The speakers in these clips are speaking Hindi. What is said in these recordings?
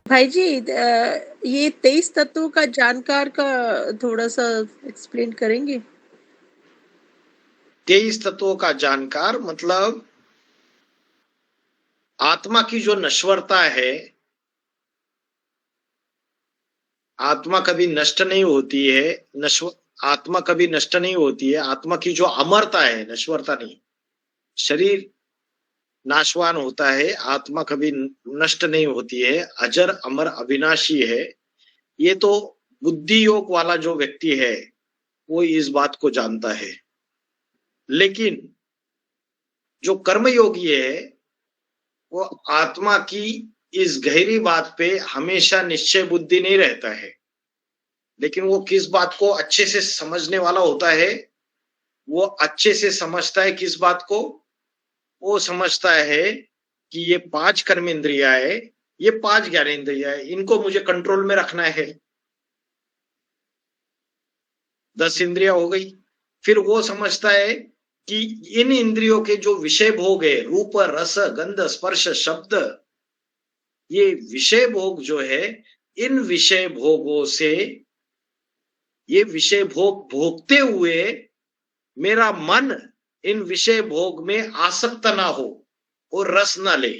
भाई जी, ये 23 तत्वों का जानकार का थोड़ा सा एक्सप्लेन करेंगे? 23 तत्वों का जानकार मतलब आत्मा की जो नश्वरता है, आत्मा कभी नष्ट नहीं होती है। आत्मा कभी नष्ट नहीं होती है। आत्मा की जो अमरता है, नश्वरता नहीं। शरीर नाशवान होता है, आत्मा कभी नष्ट नहीं होती है, अजर अमर अविनाशी है। ये तो बुद्धि योग वाला जो व्यक्ति है वो इस बात को जानता है। लेकिन जो कर्म योगी है वो आत्मा की इस गहरी बात पे हमेशा निश्चय बुद्धि नहीं रहता है। लेकिन वो किस बात को अच्छे से समझने वाला होता है, वो अच्छे से समझता है किस बात को। वो समझता है कि ये 5 कर्मेंद्रिया है, ये 5 ज्ञानेंद्रिया है, इनको मुझे कंट्रोल में रखना है। 10 इंद्रिया हो गई। फिर वो समझता है कि इन इंद्रियों के जो विषय भोग है, रूप रस गंध स्पर्श शब्द, ये विषय भोग जो है, इन विषय भोगों से, ये विषय भोग भोगते हुए मेरा मन इन विषय भोग में आसक्त ना हो और रस ना ले।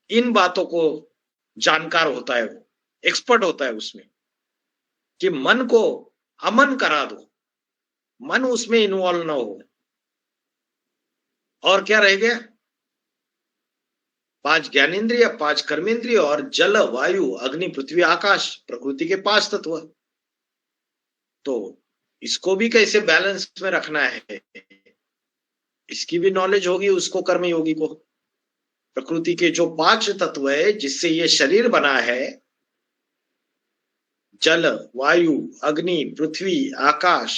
इन बातों को जानकार होता है, वो एक्सपर्ट होता है उसमें, कि मन को अमन करा दो, मन उसमें इन्वॉल्व ना हो। और क्या रह गया? 5 ज्ञानेन्द्रिय, 5 कर्मेंद्रिय और जल वायु अग्नि पृथ्वी आकाश, प्रकृति के 5 तत्व। तो इसको भी कैसे बैलेंस में रखना है, इसकी भी नॉलेज होगी उसको, कर्म योगी को। प्रकृति के जो 5 तत्व है जिससे ये शरीर बना है, जल वायु अग्नि पृथ्वी आकाश,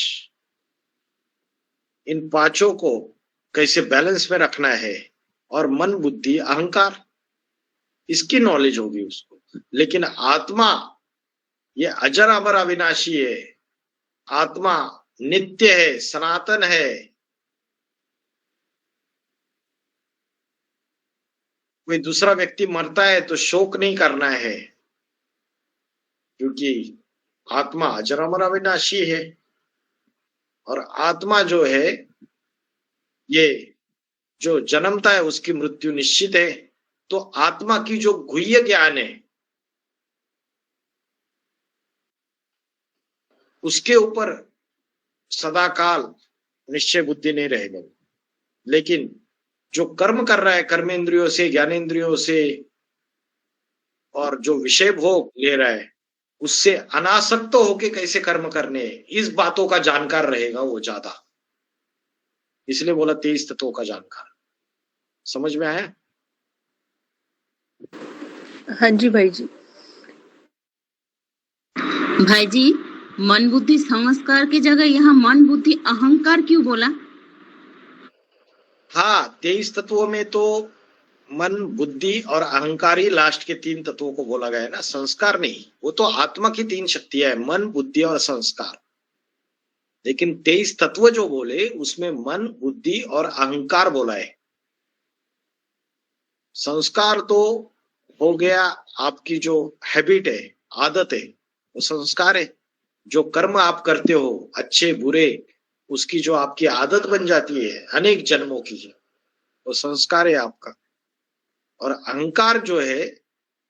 इन पांचों को कैसे बैलेंस में रखना है, और मन बुद्धि अहंकार, इसकी नॉलेज होगी उसको। लेकिन आत्मा ये अजर अमर अविनाशी है, आत्मा नित्य है, सनातन है। कोई दूसरा व्यक्ति मरता है तो शोक नहीं करना है, क्योंकि आत्मा अजर अमर अविनाशी है। और आत्मा जो है, ये जो जन्मता है उसकी मृत्यु निश्चित है। तो आत्मा की जो गुह्य ज्ञान है उसके ऊपर सदाकाल निश्चय बुद्धि नहीं रहेगा। लेकिन जो कर्म कर रहा है कर्मेंद्रियों से ज्ञानेन्द्रियों से, और जो विषय भोग ले रहा है उससे अनासक्त होके कैसे कर्म करने हैं, इस बातों का जानकार रहेगा वो ज्यादा। इसलिए बोला 23 तत्वों का जानकार। समझ में आया? हाँ जी भाई जी। भाई जी, मन बुद्धि संस्कार की जगह यहाँ मन बुद्धि अहंकार क्यों बोला? हाँ, 23 तत्वों में तो मन बुद्धि और अहंकार ही लास्ट के 3 तत्वों को बोला गया है ना, संस्कार नहीं। वो तो आत्मा की 3 शक्तियां है, मन बुद्धि और संस्कार। लेकिन 23 तत्व जो बोले उसमें मन बुद्धि और अहंकार बोला है। संस्कार तो हो गया आपकी जो हैबिट है, आदत है, वो संस्कार है। जो कर्म आप करते हो अच्छे बुरे, उसकी जो आपकी आदत बन जाती है अनेक जन्मों की, वो संस्कार है आपका। और अहंकार जो है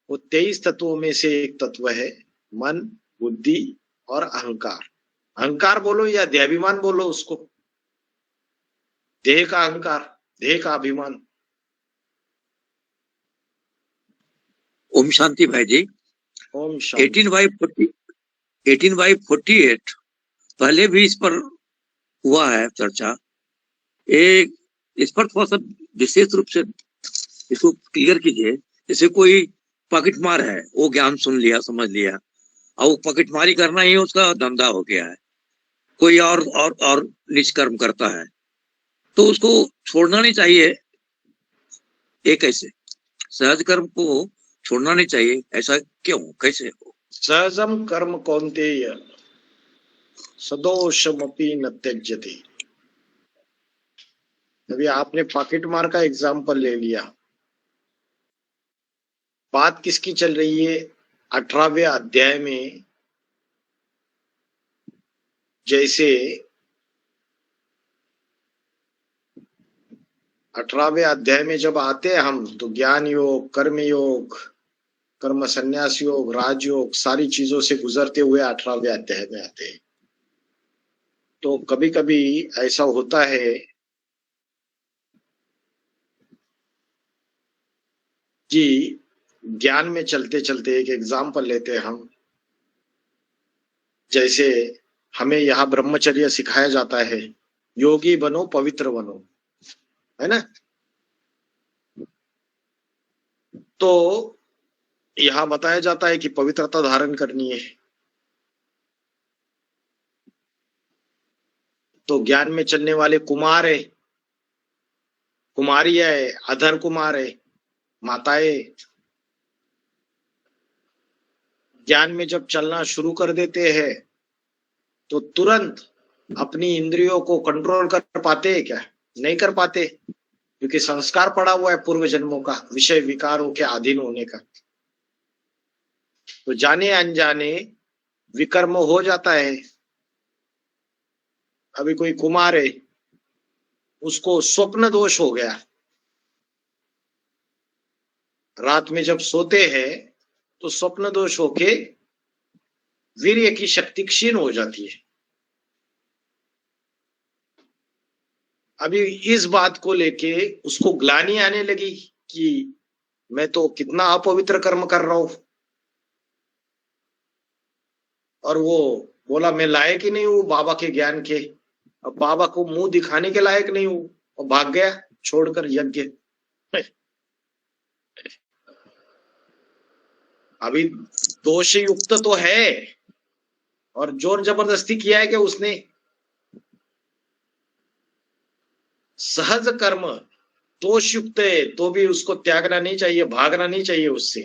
वो 23 तत्वों में से एक तत्व है, मन बुद्धि और अहंकार। अहंकार बोलो या देहाभिमान बोलो उसको, देह का अहंकार, देह का अभिमान। ओम शांति भाई जी। ओम शांति। 18/48 पहले भी इस पर हुआ है चर्चा। एक इस पर थोड़ा सा विशेष रूप से इसको क्लियर कीजिए। जैसे कोई पॉकेट मार है, वो ज्ञान सुन लिया समझ लिया, और वो पॉकेटमारी करना ही उसका धंधा हो गया है। कोई और नीच कर्म करता है तो उसको छोड़ना नहीं चाहिए। ये कैसे? सहज कर्म को छोड़ना नहीं चाहिए, ऐसा क्यों, कैसे? सहजम कर्म कौन्तेय सदोषमपि न त्यज्यते। अभी आपने पॉकेट मार का एग्जाम्पल ले लिया। बात किसकी चल रही है? 18वें अध्याय में जैसे 18वें अध्याय में जब आते हैं हम, तो ज्ञान योग, कर्म योग, कर्म संन्यास योग, राजयोग, सारी चीजों से गुजरते हुए 18वें अध्याय में आते हैं। तो कभी कभी ऐसा होता है कि ज्ञान में चलते चलते, एक एग्जाम्पल लेते हैं हम, जैसे हमें यहाँ ब्रह्मचर्य सिखाया जाता है, योगी बनो, पवित्र बनो, है ना? तो यहाँ बताया जाता है कि पवित्रता धारण करनी है। तो ज्ञान में चलने वाले कुमार है, कुमारी है, अधर कुमार है, माताएं ज्ञान में जब चलना शुरू कर देते हैं तो तुरंत अपनी इंद्रियों को कंट्रोल कर पाते हैं क्या? नहीं कर पाते, क्योंकि संस्कार पड़ा हुआ है पूर्व जन्मों का, विषय विकारों के अधीन होने का। तो जाने अनजाने विकर्म हो जाता है। अभी कोई कुमार है, उसको स्वप्न दोष हो गया, रात में जब सोते हैं तो स्वप्न दोष होके वीर्य की शक्ति क्षीण हो जाती है। अभी इस बात को लेके उसको ग्लानि आने लगी कि मैं तो कितना अपवित्र कर्म कर रहा हूं, और वो बोला मैं लायक ही नहीं हूं बाबा के ज्ञान के, अब बाबा को मुंह दिखाने के लायक नहीं हूं, और भाग गया छोड़कर यज्ञ। अभी दोष युक्त तो है, और जोर जबरदस्ती किया है कि उसने। सहज कर्म दोष युक्त है तो भी उसको त्यागना नहीं चाहिए, भागना नहीं चाहिए उससे,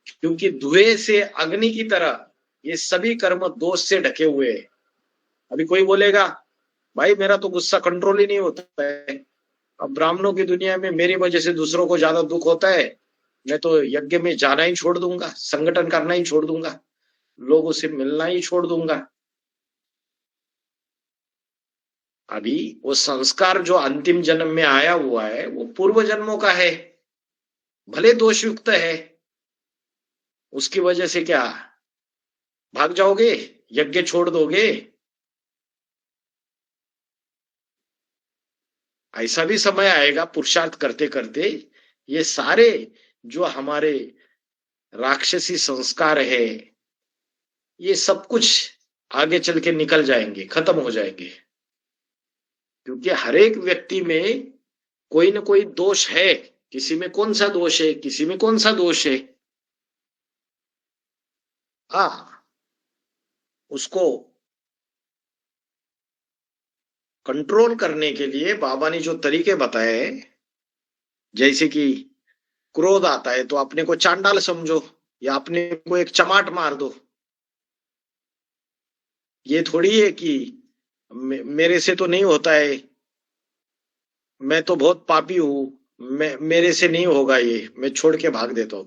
क्योंकि धुएं से अग्नि की तरह ये सभी कर्म दोष से ढके हुए हैं। अभी कोई बोलेगा भाई मेरा तो गुस्सा कंट्रोल ही नहीं होता है, अब ब्राह्मणों की दुनिया में मेरी वजह से दूसरों को ज्यादा दुख होता है, मैं तो यज्ञ में जाना ही छोड़ दूंगा, संगठन करना ही छोड़ दूंगा, लोगों से मिलना ही छोड़ दूंगा। अभी वो संस्कार जो अंतिम जन्म में आया हुआ है वो पूर्व जन्मों का है, भले दोषयुक्त है, उसकी वजह से क्या भाग जाओगे, यज्ञ छोड़ दोगे? ऐसा भी समय आएगा पुरुषार्थ करते करते ये सारे जो हमारे राक्षसी संस्कार है ये सब कुछ आगे चल के निकल जाएंगे, खत्म हो जाएंगे, क्योंकि हर एक व्यक्ति में कोई ना कोई दोष है। किसी में कौन सा दोष है, किसी में कौन सा दोष है। उसको कंट्रोल करने के लिए बाबा ने जो तरीके बताए, जैसे कि क्रोध आता है तो अपने को चांडाल समझो या अपने को एक चमाट मार दो। ये थोड़ी है कि मेरे से तो नहीं होता है, मैं तो बहुत पापी हूं, मेरे से नहीं होगा ये, मैं छोड़ के भाग देता हूं।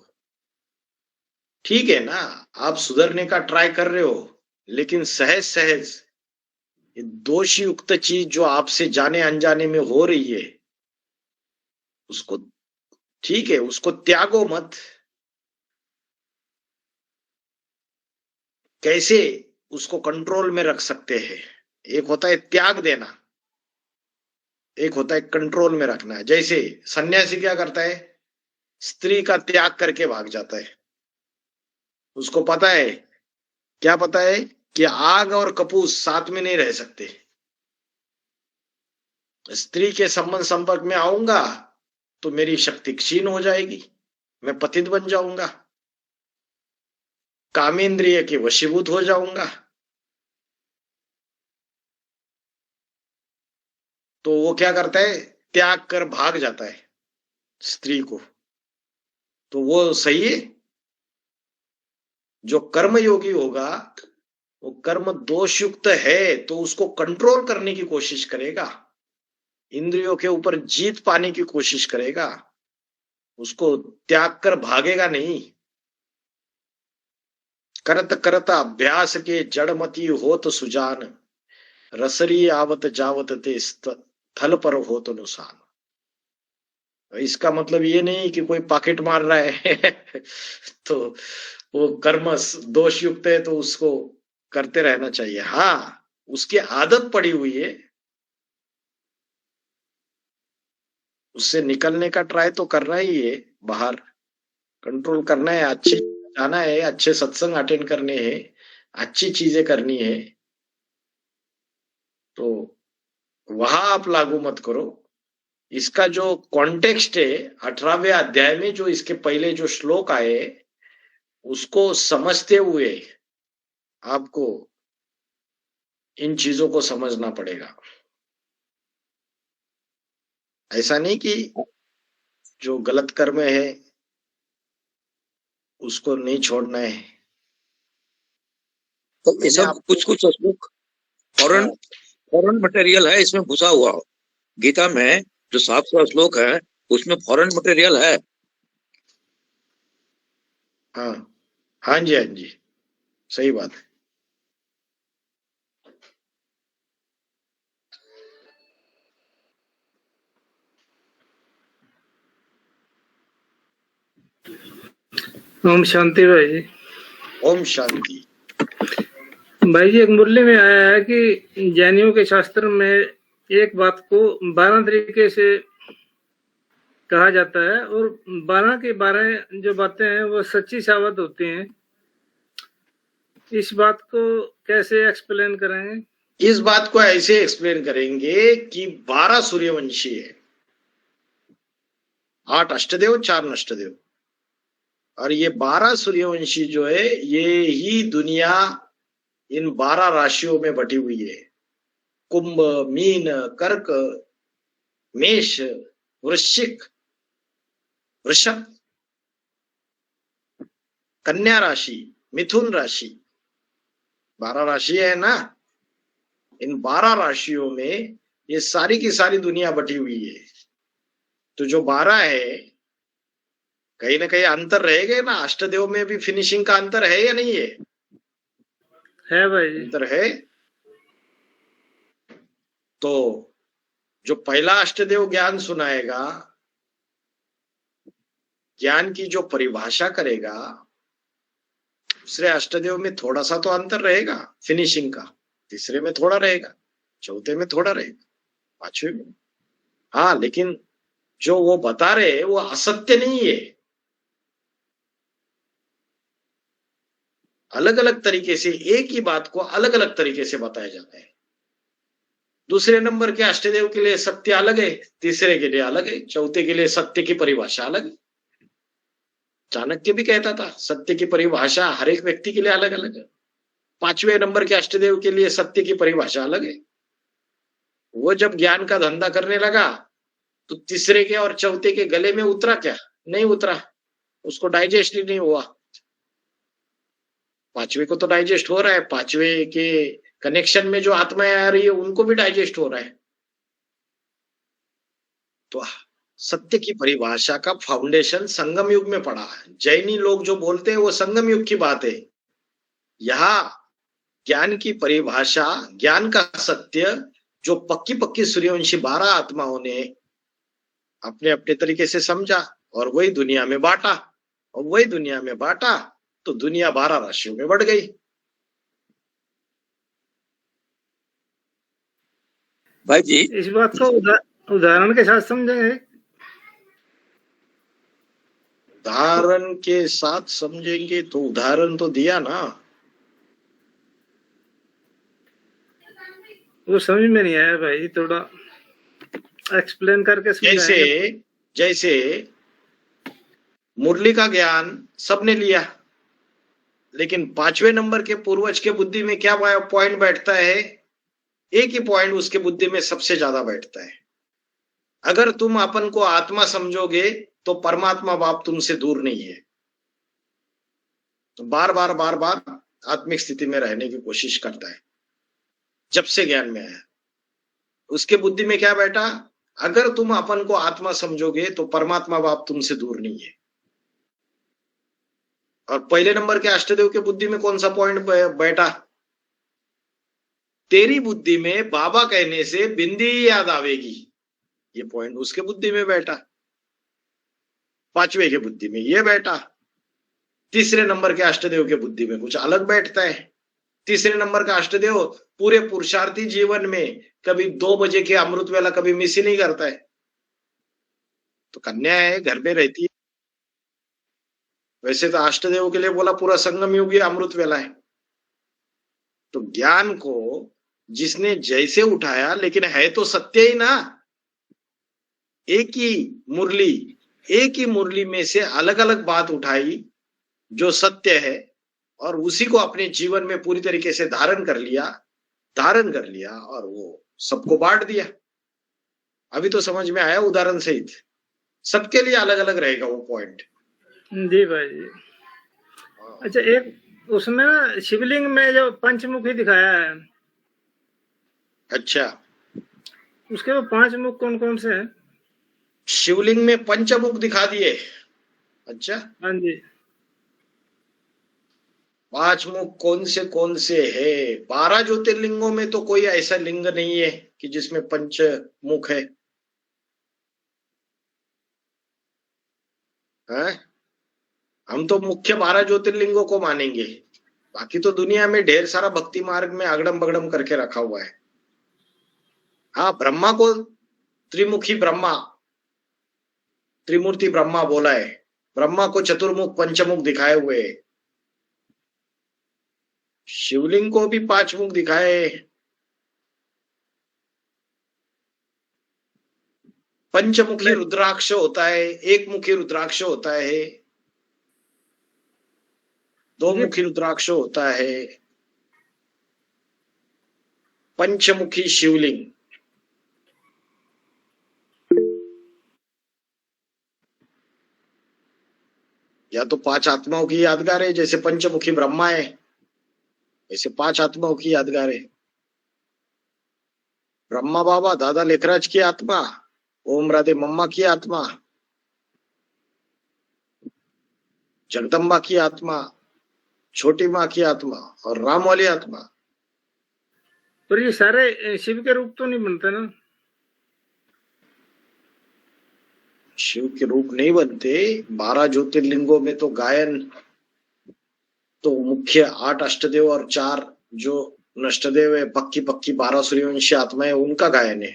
ठीक है ना, आप सुधरने का ट्राई कर रहे हो, लेकिन सहज सहज ये दोष युक्त चीज जो आपसे जाने अनजाने में हो रही है उसको, ठीक है, उसको त्यागो मत। कैसे उसको कंट्रोल में रख सकते हैं? एक होता है त्याग देना, एक होता है कंट्रोल में रखना। जैसे सन्यासी क्या करता है, स्त्री का त्याग करके भाग जाता है। उसको पता है, क्या पता है कि आग और कपूस साथ में नहीं रह सकते। स्त्री के संपर्क में आऊंगा तो मेरी शक्ति क्षीण हो जाएगी, मैं पतित बन जाऊंगा, कामेंद्रिय के वशीभूत हो जाऊंगा। तो वो क्या करता है, त्याग कर भाग जाता है स्त्री को। तो वो सही है? जो कर्म योगी होगा वो कर्म दोष युक्त है तो उसको कंट्रोल करने की कोशिश करेगा, इंद्रियों के ऊपर जीत पाने की कोशिश करेगा। उसको त्याग कर भागेगा नहीं। करत करत अभ्यास के जड़मती होत सुजान, रसरी आवत जावत ते थल पर होत नुसान। इसका मतलब ये नहीं कि कोई पॉकेट मार रहा है तो वो कर्म दोष युक्त है तो उसको करते रहना चाहिए। हाँ, उसकी आदत पड़ी हुई है, उससे निकलने का ट्राई तो करना ही है, बाहर कंट्रोल करना है, अच्छे जाना है, अच्छे सत्संग अटेंड करने हैं, अच्छी चीजें करनी है, तो वहां आप लागू मत करो। इसका जो कॉन्टेक्स्ट है 18वें अध्याय में, जो इसके पहले जो श्लोक आए, उसको समझते हुए आपको इन चीजों को समझना पड़ेगा। ऐसा नहीं कि जो गलत कर्म है उसको नहीं छोड़ना है। तो ये मैंने सब आपको कुछ कुछ श्लोक फॉरेन फॉरेन मटेरियल है इसमें घुसा हुआ। गीता में जो 700 श्लोक है उसमें फॉरेन मटेरियल है। हाँ हाँ जी, हाँ जी, सही बात है। ओम शांति भाई जी। ओम शांति। भाई जी, एक मुरली में आया है कि जैनियों के शास्त्र में एक बात को 12 तरीके से कहा जाता है और 12 के 12 जो बातें हैं वो सच्ची साबित होती हैं। इस बात को कैसे एक्सप्लेन करेंगे? इस बात को ऐसे एक्सप्लेन करेंगे कि 12 सूर्यवंशी है, 8 अष्टदेव, 4 नष्टदेव, और ये 12 सूर्यवंशी जो है ये ही दुनिया इन 12 राशियों में बटी हुई है। कुंभ, मीन, कर्क, मेष, वृश्चिक, वृषभ, कन्या राशि, मिथुन राशि, 12 राशि है ना। इन 12 राशियों में ये सारी की सारी दुनिया बटी हुई है। तो जो 12 है, कहीं ना कहीं अंतर रहेगा ना। अष्टदेव में भी फिनिशिंग का अंतर है या नहीं है? है भाई जी। अंतर है। तो जो पहला अष्टदेव ज्ञान सुनाएगा, ज्ञान की जो परिभाषा करेगा, दूसरे अष्टदेव में थोड़ा सा तो अंतर रहेगा फिनिशिंग का, तीसरे में थोड़ा रहेगा, चौथे में थोड़ा रहेगा, पांचवे में। हाँ, लेकिन जो वो बता रहे वो असत्य नहीं है। अलग अलग तरीके से एक ही बात को अलग अलग तरीके से बताया जाता है। दूसरे नंबर के अष्टदेव के लिए सत्य अलग है, तीसरे के लिए अलग है, चौथे के लिए सत्य की परिभाषा अलग है। चाणक्य भी कहता था सत्य की परिभाषा हर एक व्यक्ति के लिए अलग अलग है। 5वें नंबर के अष्टदेव के लिए सत्य की परिभाषा अलग है। वो जब ज्ञान का धंधा करने लगा तो तीसरे के और चौथे के गले में उतरा क्या? नहीं उतरा, उसको डाइजेस्ट ही नहीं हुआ। 5वें को तो डाइजेस्ट हो रहा है, 5वें के कनेक्शन में जो आत्माएं आ रही है उनको भी डाइजेस्ट हो रहा है। तो सत्य की परिभाषा का फाउंडेशन संगम युग में पड़ा है। जैनी लोग जो बोलते हैं वो संगम युग की बात है। यहाँ ज्ञान की परिभाषा, ज्ञान का सत्य जो पक्की पक्की सूर्यवंशी 12 आत्माओं ने अपने अपने तरीके से समझा और वही दुनिया में बांटा, और वही दुनिया में बांटा तो दुनिया 12 राशियों में बढ़ गई। भाई जी, इस बात को उदाहरण के साथ समझेंगे। उदाहरण के साथ समझेंगे तो उदाहरण तो दिया ना। वो समझ में नहीं आया भाई, थोड़ा एक्सप्लेन करके समझाएंगे। जैसे मुरली का ज्ञान सबने लिया, लेकिन 5वें नंबर के पूर्वज के बुद्धि में क्या पॉइंट बैठता है? एक ही पॉइंट उसके बुद्धि में सबसे ज्यादा बैठता है। अगर तुम अपन को आत्मा समझोगे तो परमात्मा बाप तुमसे दूर नहीं है। तो बार बार बार बार आत्मिक स्थिति में रहने की कोशिश करता है। जब से ज्ञान में आया उसके बुद्धि में क्या बैठा? अगर तुम अपन को आत्मा समझोगे तो परमात्मा बाप तुमसे दूर नहीं है। और पहले नंबर के अष्टदेव के बुद्धि में कौन सा पॉइंट बैठा? तेरी बुद्धि में बाबा कहने से बिंदी ही याद आवेगी, ये पॉइंट उसके बुद्धि में बैठा। पांचवे के बुद्धि में ये बैठा। तीसरे नंबर के अष्टदेव के बुद्धि में कुछ अलग बैठता है। तीसरे नंबर का अष्टदेव पूरे पुरुषार्थी जीवन में कभी 2 बजे के अमृत वेला कभी मिस ही नहीं करता है। तो कन्या है, घर में रहती है। वैसे तो अष्टदेव के लिए बोला पूरा संगम युग ही अमृत वेला है। तो ज्ञान को जिसने जैसे उठाया, लेकिन है तो सत्य ही ना। एक ही मुरली में से अलग अलग बात उठाई जो सत्य है, और उसी को अपने जीवन में पूरी तरीके से धारण कर लिया और वो सबको बांट दिया। अभी तो समझ में आया उदाहरण सहित। सबके लिए अलग अलग रहेगा वो पॉइंट। जी भाई जी। अच्छा, एक उसमें ना शिवलिंग में जो पंचमुखी दिखाया है, अच्छा, उसके वो 5 मुख कौन कौन से हैं? शिवलिंग में पंचमुख दिखा दिए। अच्छा, हाँ जी। 5 मुख कौन से है? 12 ज्योतिर्लिंगों में तो कोई ऐसा लिंग नहीं है कि जिसमें पंच मुख है। हम तो मुख्य 12 ज्योतिर्लिंगों को मानेंगे। बाकी तो दुनिया में ढेर सारा भक्ति मार्ग में अगड़म बगड़म करके रखा हुआ है। हाँ, ब्रह्मा को त्रिमुखी ब्रह्मा, त्रिमूर्ति ब्रह्मा बोला है। ब्रह्मा को चतुर्मुख पंचमुख दिखाए हुए। शिवलिंग को भी 5 मुख दिखाए। पंचमुखी रुद्राक्ष होता है, एक मुखी रुद्राक्ष होता है, 2 मुखी रुद्राक्ष होता है, पंचमुखी शिवलिंग। या तो 5 आत्माओं की यादगार है, जैसे पंचमुखी ब्रह्मा है, वैसे 5 आत्माओं की यादगार है। ब्रह्मा बाबा दादा लेखराज की आत्मा, ओम राधे मम्मा की आत्मा, जगदम्बा की आत्मा, छोटी माँ की आत्मा और राम वाली आत्मा। पर ये सारे शिव के रूप तो नहीं बनते ना? शिव के रूप नहीं बनते। 12 ज्योतिर्लिंगों में तो गायन तो मुख्य 8 अष्टदेव और 4 जो नष्टदेव है, पक्की 12 सूर्यवंशी आत्माएं, उनका गायन है।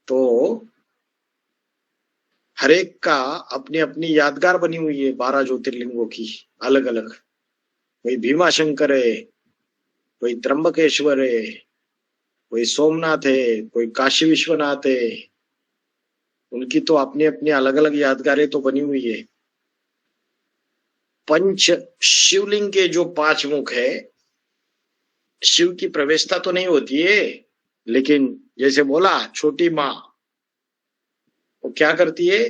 तो हर एक का अपनी अपनी यादगार बनी हुई है 12 ज्योतिर्लिंगों की अलग अलग। कोई भीमाशंकर है, कोई त्र्यंबकेश्वर है, कोई सोमनाथ है, कोई काशी विश्वनाथ है। उनकी तो अपनी अपनी अलग अलग यादगारें तो बनी हुई है। पंच शिवलिंग के जो 5 मुख है, शिव की प्रवेशता तो नहीं होती है, लेकिन जैसे बोला छोटी माँ वो क्या करती है?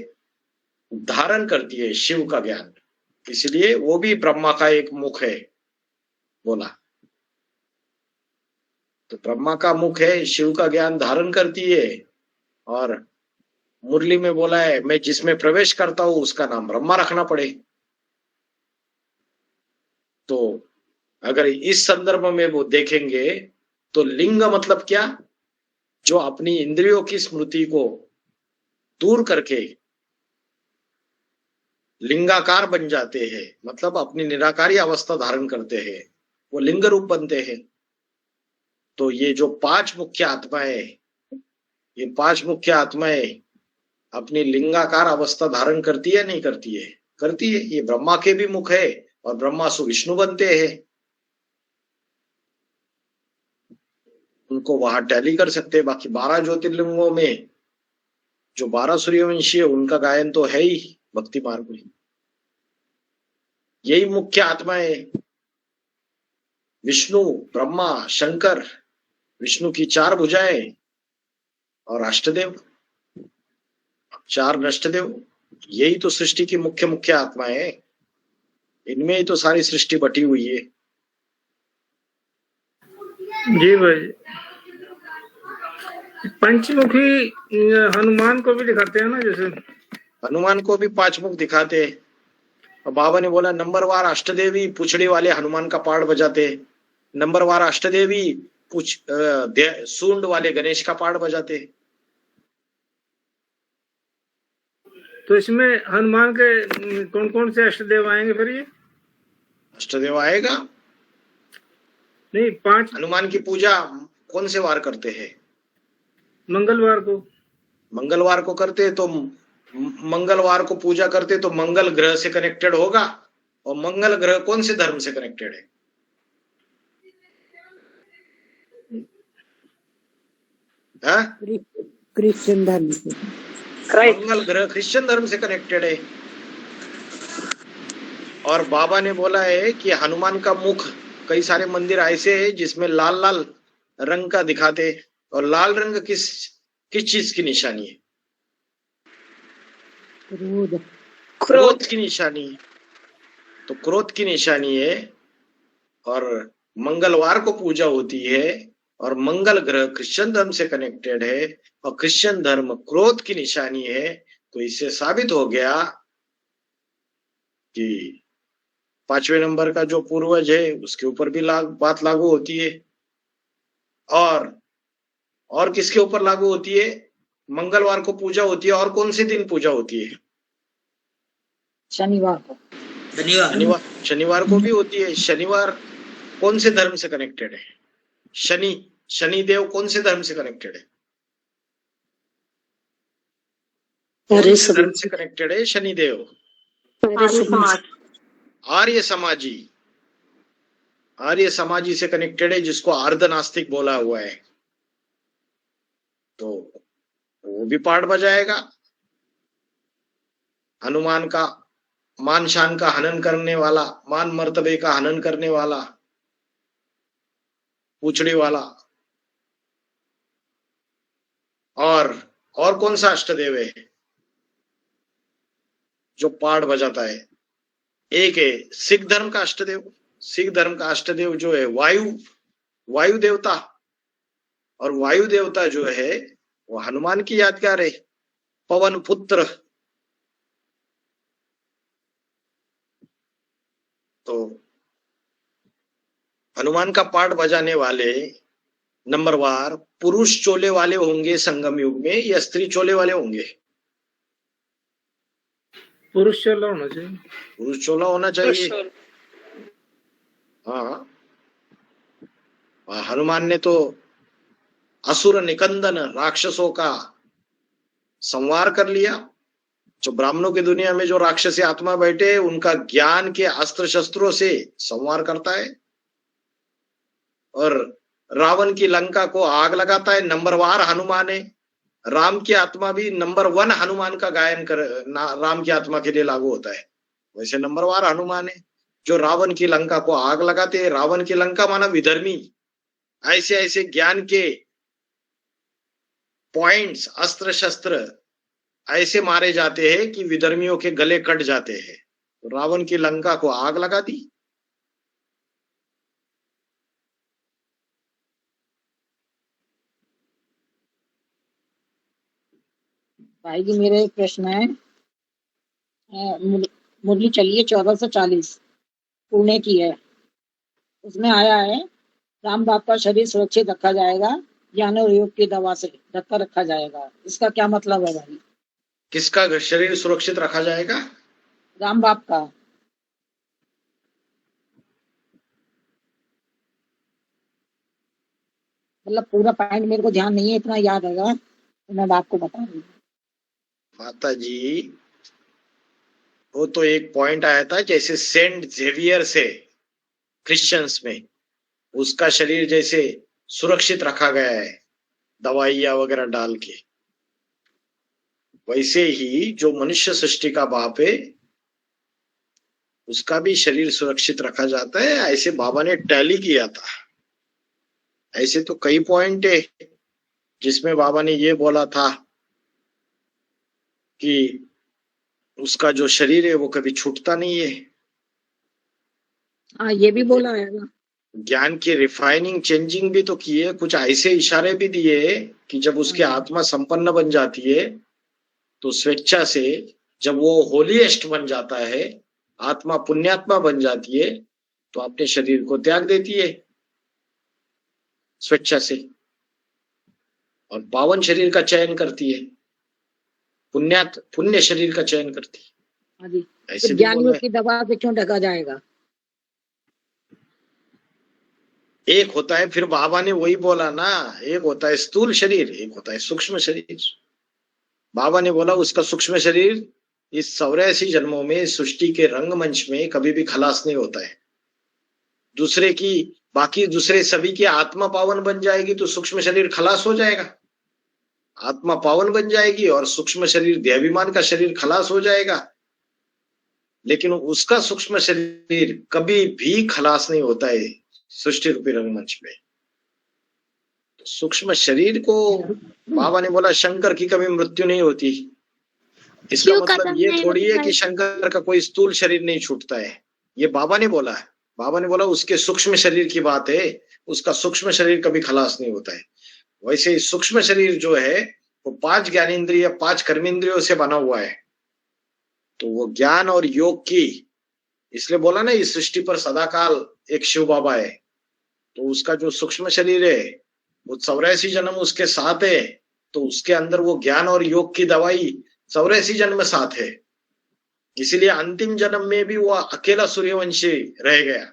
धारण करती है शिव का ज्ञान, इसलिए वो भी ब्रह्मा का एक मुख है बोला। तो ब्रह्मा का मुख है, शिव का ज्ञान धारण करती है। और मुरली में बोला है, मैं जिसमें प्रवेश करता हूं उसका नाम ब्रह्मा रखना पड़े। तो अगर इस संदर्भ में वो देखेंगे तो लिंग मतलब क्या? जो अपनी इंद्रियों की स्मृति को दूर करके लिंगाकार बन जाते हैं, मतलब अपनी निराकारी अवस्था धारण करते हैं, वो लिंग रूप बनते हैं। तो ये जो 5 मुख्य आत्माएं, ये 5 मुख्य आत्माएं अपनी लिंगाकार अवस्था धारण करती है नहीं करती है? करती है। ये ब्रह्मा के भी मुख है और ब्रह्मा से विष्णु बनते हैं। उनको वहां टैली कर सकते हैं। बाकी 12 ज्योतिर्लिंगों में जो 12 सूर्यवंशी है उनका गायन तो है ही भक्ति मार्ग में। यही मुख्य आत्माएं विष्णु, ब्रह्मा, शंकर, विष्णु की 4 भुजाएं और अष्टदेव, 4 नष्टदेव, यही तो सृष्टि की मुख्य आत्माएं है। इनमें ही तो सारी सृष्टि बटी हुई है। जी भाई। पंचमुखी हनुमान को भी दिखाते हैं ना, जैसे हनुमान को भी 5 मुख दिखाते। और बाबा ने बोला नंबरवार अष्टदेवी पुछड़ी वाले हनुमान का पाठ बजाते, नंबरवार अष्टदेवी सूंड वाले गणेश का पाठ बजाते। तो इसमें हनुमान के कौन कौन से अष्टदेव आएंगे फिर? ये अष्टदेव आएगा नहीं, 5 हनुमान की पूजा कौन से वार करते हैं? मंगलवार को। मंगलवार को करते, तो मंगलवार को पूजा करते तो मंगल ग्रह से कनेक्टेड होगा। और मंगल ग्रह कौन से धर्म से कनेक्टेड है? क्रिश्चियन धर्म से। मंगल ग्रह क्रिश्चियन धर्म से कनेक्टेड है। और बाबा ने बोला है कि हनुमान का मुख, कई सारे मंदिर ऐसे हैं जिसमें लाल लाल रंग का दिखाते। और लाल रंग किस चीज की निशानी है? क्रोध की निशानी है। तो क्रोध की निशानी है। और मंगलवार को पूजा होती है। और मंगल ग्रह क्रिश्चियन धर्म से कनेक्टेड है। और क्रिश्चियन धर्म क्रोध की निशानी है। तो इससे साबित हो गया कि 5वें नंबर का जो पूर्वज है उसके ऊपर भी बात लागू होती है। और किसके ऊपर लागू होती है? मंगलवार को पूजा होती है। और कौन से दिन पूजा होती है? शनिवार को। शनिवार को भी होती है। शनिवार कौन से धर्म से कनेक्टेड है? शनि देव कौन से धर्म से कनेक्टेड है? कौन से धर्म से कनेक्टेड है शनि देव? आर्य समाजी से कनेक्टेड है, जिसको अर्ध नास्तिक बोला हुआ है। तो वो भी पाठ बजाएगा। हनुमान का मान शान का हनन करने वाला, मान मर्तबे का हनन करने वाला, पूछड़ी वाला। और कौन सा अष्टदेव है जो पाठ बजाता है? एक है सिख धर्म का अष्टदेव। सिख धर्म का अष्टदेव जो है वायु देवता। और वायु देवता जो है वो हनुमान की यादगार है, पवन पुत्र। तो हनुमान का पाठ बजाने वाले नंबरवार पुरुष चोले वाले होंगे संगम युग में, या स्त्री चोले वाले होंगे? पुरुष चोला होना चाहिए। पुरुष चोला होना चाहिए। हाँ, हनुमान ने तो असुर निकंदन राक्षसों का संवार कर लिया। जो ब्राह्मणों की दुनिया में जो राक्षसी आत्मा बैठे, उनका ज्ञान के अस्त्र शस्त्रों से संवार करता है। और रावण की लंका को आग लगाता है। नंबरवार हनुमान है। राम की आत्मा भी नंबर 1 हनुमान का गायन राम की आत्मा के लिए लागू होता है। वैसे नंबरवार हनुमान है जो रावण की लंका को आग लगाते हैं। रावण की लंका माना विधर्मी। ऐसे ऐसे ज्ञान के पॉइंट्स, अस्त्र शस्त्र ऐसे मारे जाते हैं कि विधर्मियों के गले कट जाते हैं। तो रावण की लंका को आग लगा दी। भाई जी मेरा एक प्रश्न है। मुरली चलिए 1440 पुणे की है। उसमें आया है राम बाप का शरीर सुरक्षित रखा जाएगा, ज्ञान और योग की दवा से ढककर रखा जाएगा। इसका क्या मतलब है भाई? किसका शरीर सुरक्षित रखा जाएगा? राम बाप का। मतलब पूरा पॉइंट मेरे को ध्यान नहीं है, इतना याद रहेगा तो मैं आपको बता दूंगी। माता जी, वो तो एक पॉइंट आया था, जैसे सेंट जेवियर से क्रिश्चियंस में उसका शरीर जैसे सुरक्षित रखा गया है दवाइयां वगैरह डाल के, वैसे ही जो मनुष्य सृष्टि का बाप है उसका भी शरीर सुरक्षित रखा जाता है। ऐसे बाबा ने टैली किया था। ऐसे तो कई पॉइंट है जिसमें बाबा ने ये बोला था कि उसका जो शरीर है वो कभी छूटता नहीं है। हाँ, ये भी बोला है ना। ज्ञान की रिफाइनिंग चेंजिंग भी तो की है, कुछ ऐसे इशारे भी दिए कि जब उसकी आत्मा संपन्न बन जाती है तो स्वेच्छा से, जब वो होलीएस्ट बन जाता है, आत्मा पुण्यात्मा बन जाती है, तो अपने शरीर को त्याग देती है स्वेच्छा से और पावन शरीर का चयन करती है, पुण्य शरीर का चयन करती है। हाँ जी। ऐसे तो भी ज्ञानियों बोला की दवा से क्यों ढका जाएगा? एक होता है, फिर बाबा ने वही बोला ना, एक होता है स्थूल शरीर, एक होता है सूक्ष्म शरीर। बाबा ने बोला उसका सूक्ष्म शरीर इस 84 जन्मों में सृष्टि के रंगमंच में कभी भी खलास नहीं होता है। दूसरे की, बाकी दूसरे सभी की आत्मा पावन बन जाएगी तो सूक्ष्म शरीर खलास हो जाएगा, आत्मा पावन बन जाएगी और सूक्ष्म शरीर देहाभिमान का शरीर खलास हो जाएगा, लेकिन उसका सूक्ष्म शरीर कभी भी खलास नहीं होता है सृष्टि रूपी रंगमंच में। तो सूक्ष्म शरीर को बाबा ने बोला शंकर की कभी मृत्यु नहीं होती। इसका मतलब ये थोड़ी है कि शंकर का कोई स्थूल शरीर नहीं छूटता है, ये बाबा ने बोला है। बाबा ने बोला उसके सूक्ष्म शरीर की बात है, उसका सूक्ष्म शरीर कभी खलास नहीं होता है। वैसे सूक्ष्म शरीर जो है वो 5 ज्ञानेंद्रिय 5 कर्मेंद्रियों से बना हुआ है, तो वो ज्ञान और योग की, इसलिए बोला ना इस सृष्टि पर सदाकाल एक शिव बाबा है, तो उसका जो सूक्ष्म शरीर है वो 84 जन्म उसके साथ है, तो उसके अंदर वो ज्ञान और योग की दवाई 84 जन्म साथ है। इसीलिए अंतिम जन्म में भी वो अकेला सूर्यवंशी रह गया।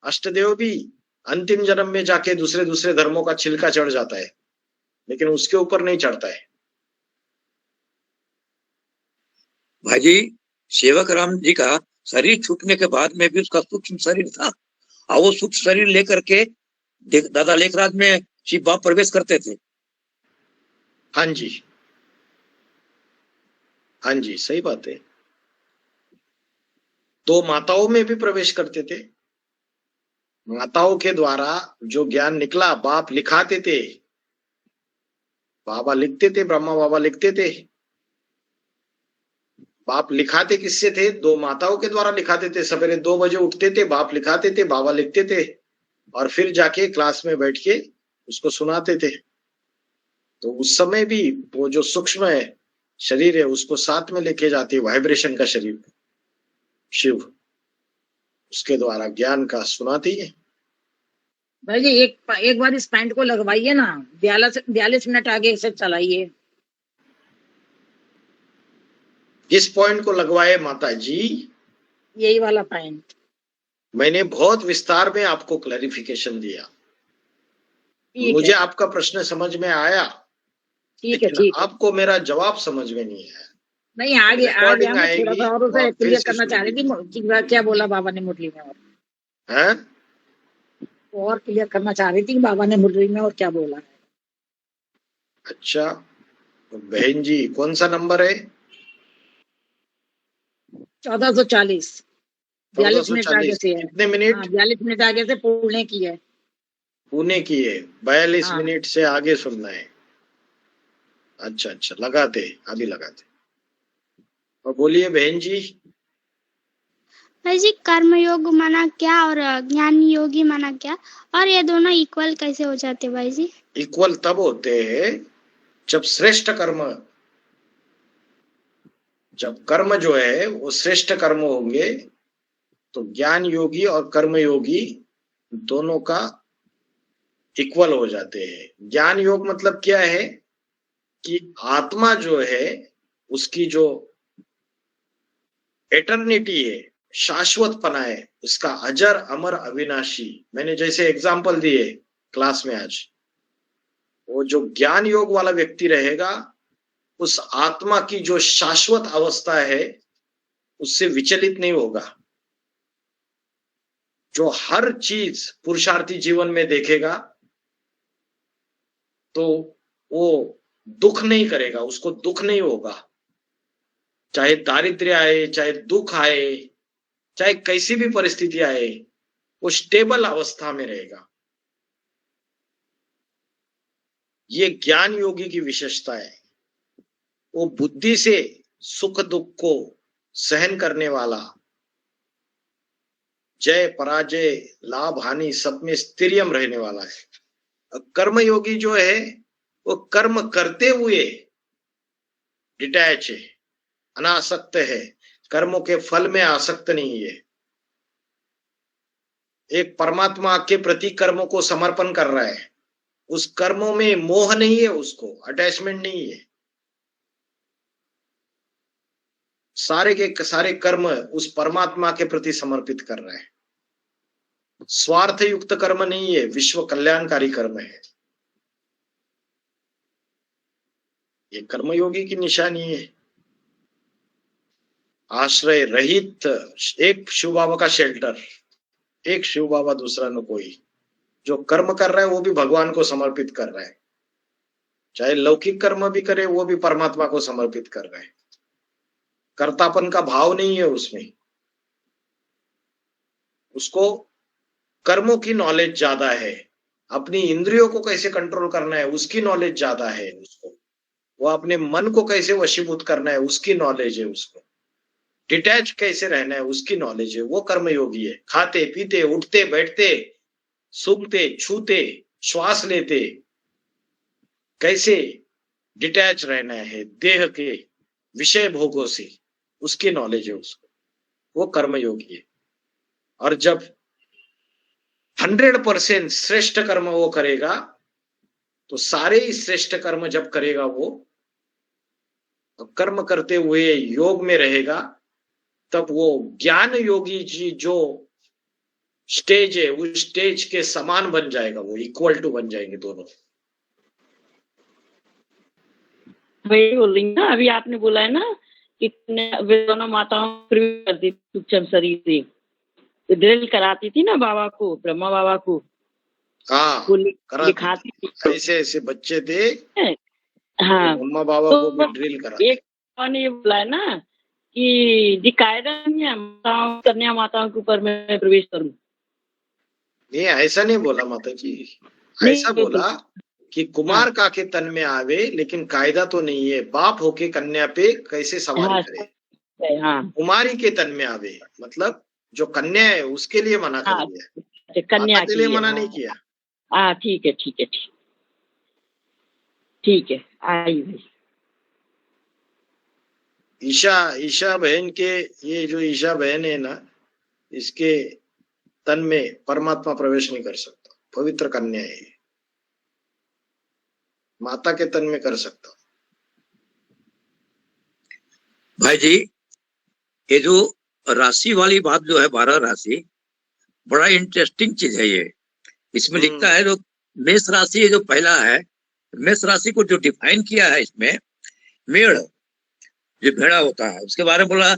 अष्टदेव भी अंतिम जन्म में जाके दूसरे दूसरे धर्मों का छिलका चढ़ जाता है, लेकिन उसके ऊपर नहीं चढ़ता है। भाई सेवक राम जी का शरीर छूटने के बाद में भी उसका सूक्ष्म शरीर था, और वो सूक्ष्म शरीर लेकर के दादा लेखराज में शिव बाबा प्रवेश करते थे। हाँ जी, हाँ जी, सही बात है। 2 माताओं में भी प्रवेश करते थे। माताओं के द्वारा जो ज्ञान निकला बाप लिखाते थे, बाबा लिखते थे, ब्रह्मा बाबा लिखते थे। बाप लिखाते किससे थे? 2 माताओं के द्वारा लिखाते थे। सवेरे 2 बजे उठते थे, बाप लिखाते थे, बाबा लिखते थे और फिर जाके क्लास में बैठ के उसको सुनाते थे। तो उस समय भी वो जो सूक्ष्म है शरीर है उसको साथ में लेके जाती है, वाइब्रेशन का शरीर शिव, उसके द्वारा ज्ञान का सुनाती है। भाई जी एक बार इस पैंट को लगवाइए ना, 42 मिनट आगे से चलाइए। किस पॉइंट को लगवाए माता जी? यही वाला पैंट। मैंने बहुत विस्तार में आपको क्लैरिफिकेशन दिया। मुझे आपका प्रश्न समझ में आया, ठीक है, लेकिन ठीक है। आपको मेरा जवाब समझ में नहीं आया। नहीं आ गया, मैं थोड़ा सा और उसे क्लियर करना चाह रही थी कि क्या बोला बाबा ने मुरली में, और क्लियर करना चाह रही थी बाबा ने मुरली में और क्या बोला है। अच्छा बहन जी, कौन सा नंबर है? 1440। 42 मिनट आगे से है। कितने मिनट? 42 मिनट आगे से पुणे की है। पुणे की है। 42 मिनट से आगे सुनना है। अच्छा अच्छा, लगाते अभी लगाते। और बोलिए बहन जी। भाई जी कर्म योग माना क्या और ज्ञान योगी माना क्या, और ये दोनों इक्वल कैसे हो जाते भाई जी? इक्वल तब होते हैं जब श्रेष्ठ कर्म, जब कर्म जो है वो श्रेष्ठ कर्म होंगे तो ज्ञान योगी और कर्म योगी दोनों का इक्वल हो जाते हैं। ज्ञान योग मतलब क्या है कि आत्मा जो है उसकी जो एटर्निटी है, शाश्वतपना है, उसका अजर अमर अविनाशी, मैंने जैसे एग्जाम्पल दिए क्लास में आज, वो जो ज्ञान योग वाला व्यक्ति रहेगा उस आत्मा की जो शाश्वत अवस्था है उससे विचलित नहीं होगा। जो हर चीज पुरुषार्थी जीवन में देखेगा तो वो दुख नहीं करेगा, उसको दुख नहीं होगा, चाहे दारिद्र्य आए, चाहे दुख आए, चाहे कैसी भी परिस्थिति आए, वो स्टेबल अवस्था में रहेगा। ये ज्ञान योगी की विशेषता है। वो बुद्धि से सुख दुख को सहन करने वाला जय पराजय लाभ हानि सब में स्थिरियम रहने वाला है। कर्मयोगी जो है वो कर्म करते हुए डिटैच है, अनासक्त है, कर्मों के फल में आसक्त नहीं है, एक परमात्मा के प्रति कर्मों को समर्पण कर रहा है, उस कर्मों में मोह नहीं है, उसको अटैचमेंट नहीं है, सारे के सारे कर्म उस परमात्मा के प्रति समर्पित कर रहा है। स्वार्थ युक्त कर्म नहीं है, विश्व कल्याणकारी कर्म है। ये कर्मयोगी की निशानी है। आश्रय रहित, एक शिव बाबा का शेल्टर, एक शिव बाबा दूसरा न कोई। जो कर्म कर रहा है वो भी भगवान को समर्पित कर रहा है, चाहे लौकिक कर्म भी करे वो भी परमात्मा को समर्पित कर रहा है। कर्तापन का भाव नहीं है उसमें, उसको कर्मों की नॉलेज ज्यादा है, अपनी इंद्रियों को कैसे कंट्रोल करना है उसकी नॉलेज ज्यादा है उसको, वो अपने मन को कैसे वशीभूत करना है उसकी नॉलेज है उसको, डिटैच कैसे रहना है उसकी नॉलेज है। वो कर्मयोगी है। खाते पीते उठते बैठते सूंघते छूते श्वास लेते कैसे डिटैच रहना है देह के विषय भोगों से, उसकी नॉलेज है उसको, वो कर्मयोगी है। और जब 100% श्रेष्ठ कर्म वो करेगा तो सारे ही श्रेष्ठ कर्म जब करेगा वो, तो कर्म करते हुए योग में रहेगा, तब वो ज्ञान योगी जी जो स्टेज है उस स्टेज के समान बन जाएगा, वो इक्वल टू बन जाएंगे दोनों। वही बोल रही ना, अभी आपने बोला है ना कि वे दोनों माताओं करती सूक्ष्म शरीर से ड्रिल कराती थी ना बाबा को, ब्रह्मा बाबा को। हाँ, वो लिखाती थी। ऐसे ऐसे बच्चे थे। हाँ, ब्रह्मा बाबा तो को भी ड्रिल करा। एक ने ये बोला है ना कि जी कायदा नहीं है माताओं कन्या माताओं के ऊपर मैं प्रवेश करूं। नहीं, ऐसा नहीं बोला माता जी, ऐसा बोला कि कुमार का के तन में आवे, लेकिन कायदा तो नहीं है बाप होके कन्या पे कैसे सवारी करे। हाँ, कुमारी के तन में आवे मतलब जो कन्या है उसके लिए मना कर दिया, कन्या के लिए मना नहीं किया। हाँ ठीक है ठीक है ठीक है। आई भाई ईशा बहन के, ये जो ईशा बहन है ना, इसके तन में परमात्मा प्रवेश नहीं कर सकता, पवित्र कन्या है, माता के तन में कर सकता। भाई जी ये जो राशि वाली बात जो है 12 राशि, बड़ा इंटरेस्टिंग चीज है ये। इसमें लिखता है जो मेष राशि जो पहला है, मेष राशि को जो डिफाइन किया है इसमें, मेढ़ जो भेड़ा होता है उसके बारे में बोला,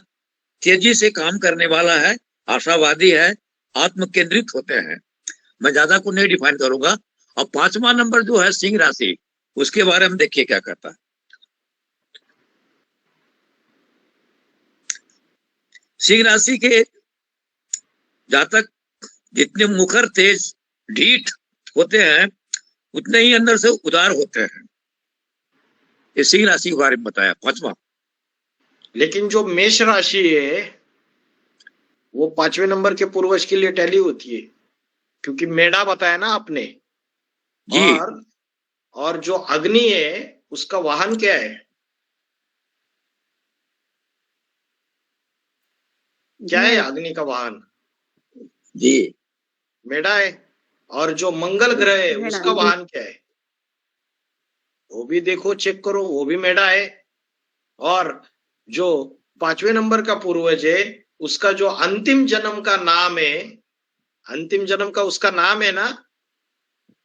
तेजी से काम करने वाला है, आशावादी है, आत्म केंद्रित होते हैं। मैं ज्यादा को नहीं डिफाइन करूंगा। और 5वां नंबर जो है सिंह राशि, उसके बारे में देखिए क्या करता है। सिंह राशि के जातक जितने मुखर तेज ढीठ होते हैं उतने ही अंदर से उदार होते हैं। ये सिंह राशि के बारे में बताया 5वां। लेकिन जो मेष राशि है वो 5वें नंबर के पूर्वज के लिए टैली होती है, क्योंकि मेढ़ा बताया ना आपने जी। और जो अग्नि है उसका वाहन क्या है, क्या है अग्नि का वाहन? जी मेढ़ा है। और जो मंगल ग्रह है उसका वाहन क्या है, वो भी देखो चेक करो, वो भी मेढ़ा है। और जो 5वें नंबर का पूर्वज है उसका जो अंतिम जन्म का नाम है, अंतिम जन्म का उसका नाम है ना,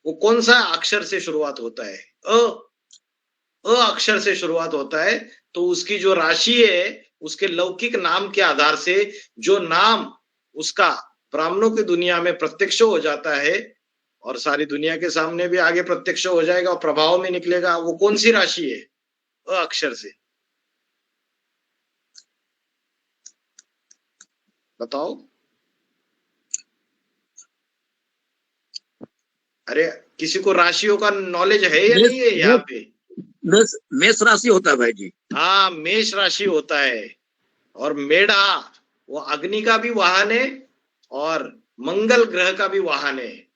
वो कौन सा अक्षर से शुरुआत होता है? अ अक्षर से शुरुआत होता है। तो उसकी जो राशि है उसके लौकिक नाम के आधार से जो नाम उसका ब्राह्मणों की दुनिया में प्रत्यक्ष हो जाता है और सारी दुनिया के सामने भी आगे प्रत्यक्ष हो जाएगा और प्रभाव में निकलेगा, वो कौन सी राशि है? अ अक्षर से। बताओ। अरे किसी को राशियों का नॉलेज है या नहीं है यहाँ पे? मेष राशि होता है भाई जी। हाँ, मेष राशि होता है। और मेढ़ा वो अग्नि का भी वाहन है और मंगल ग्रह का भी वाहन है।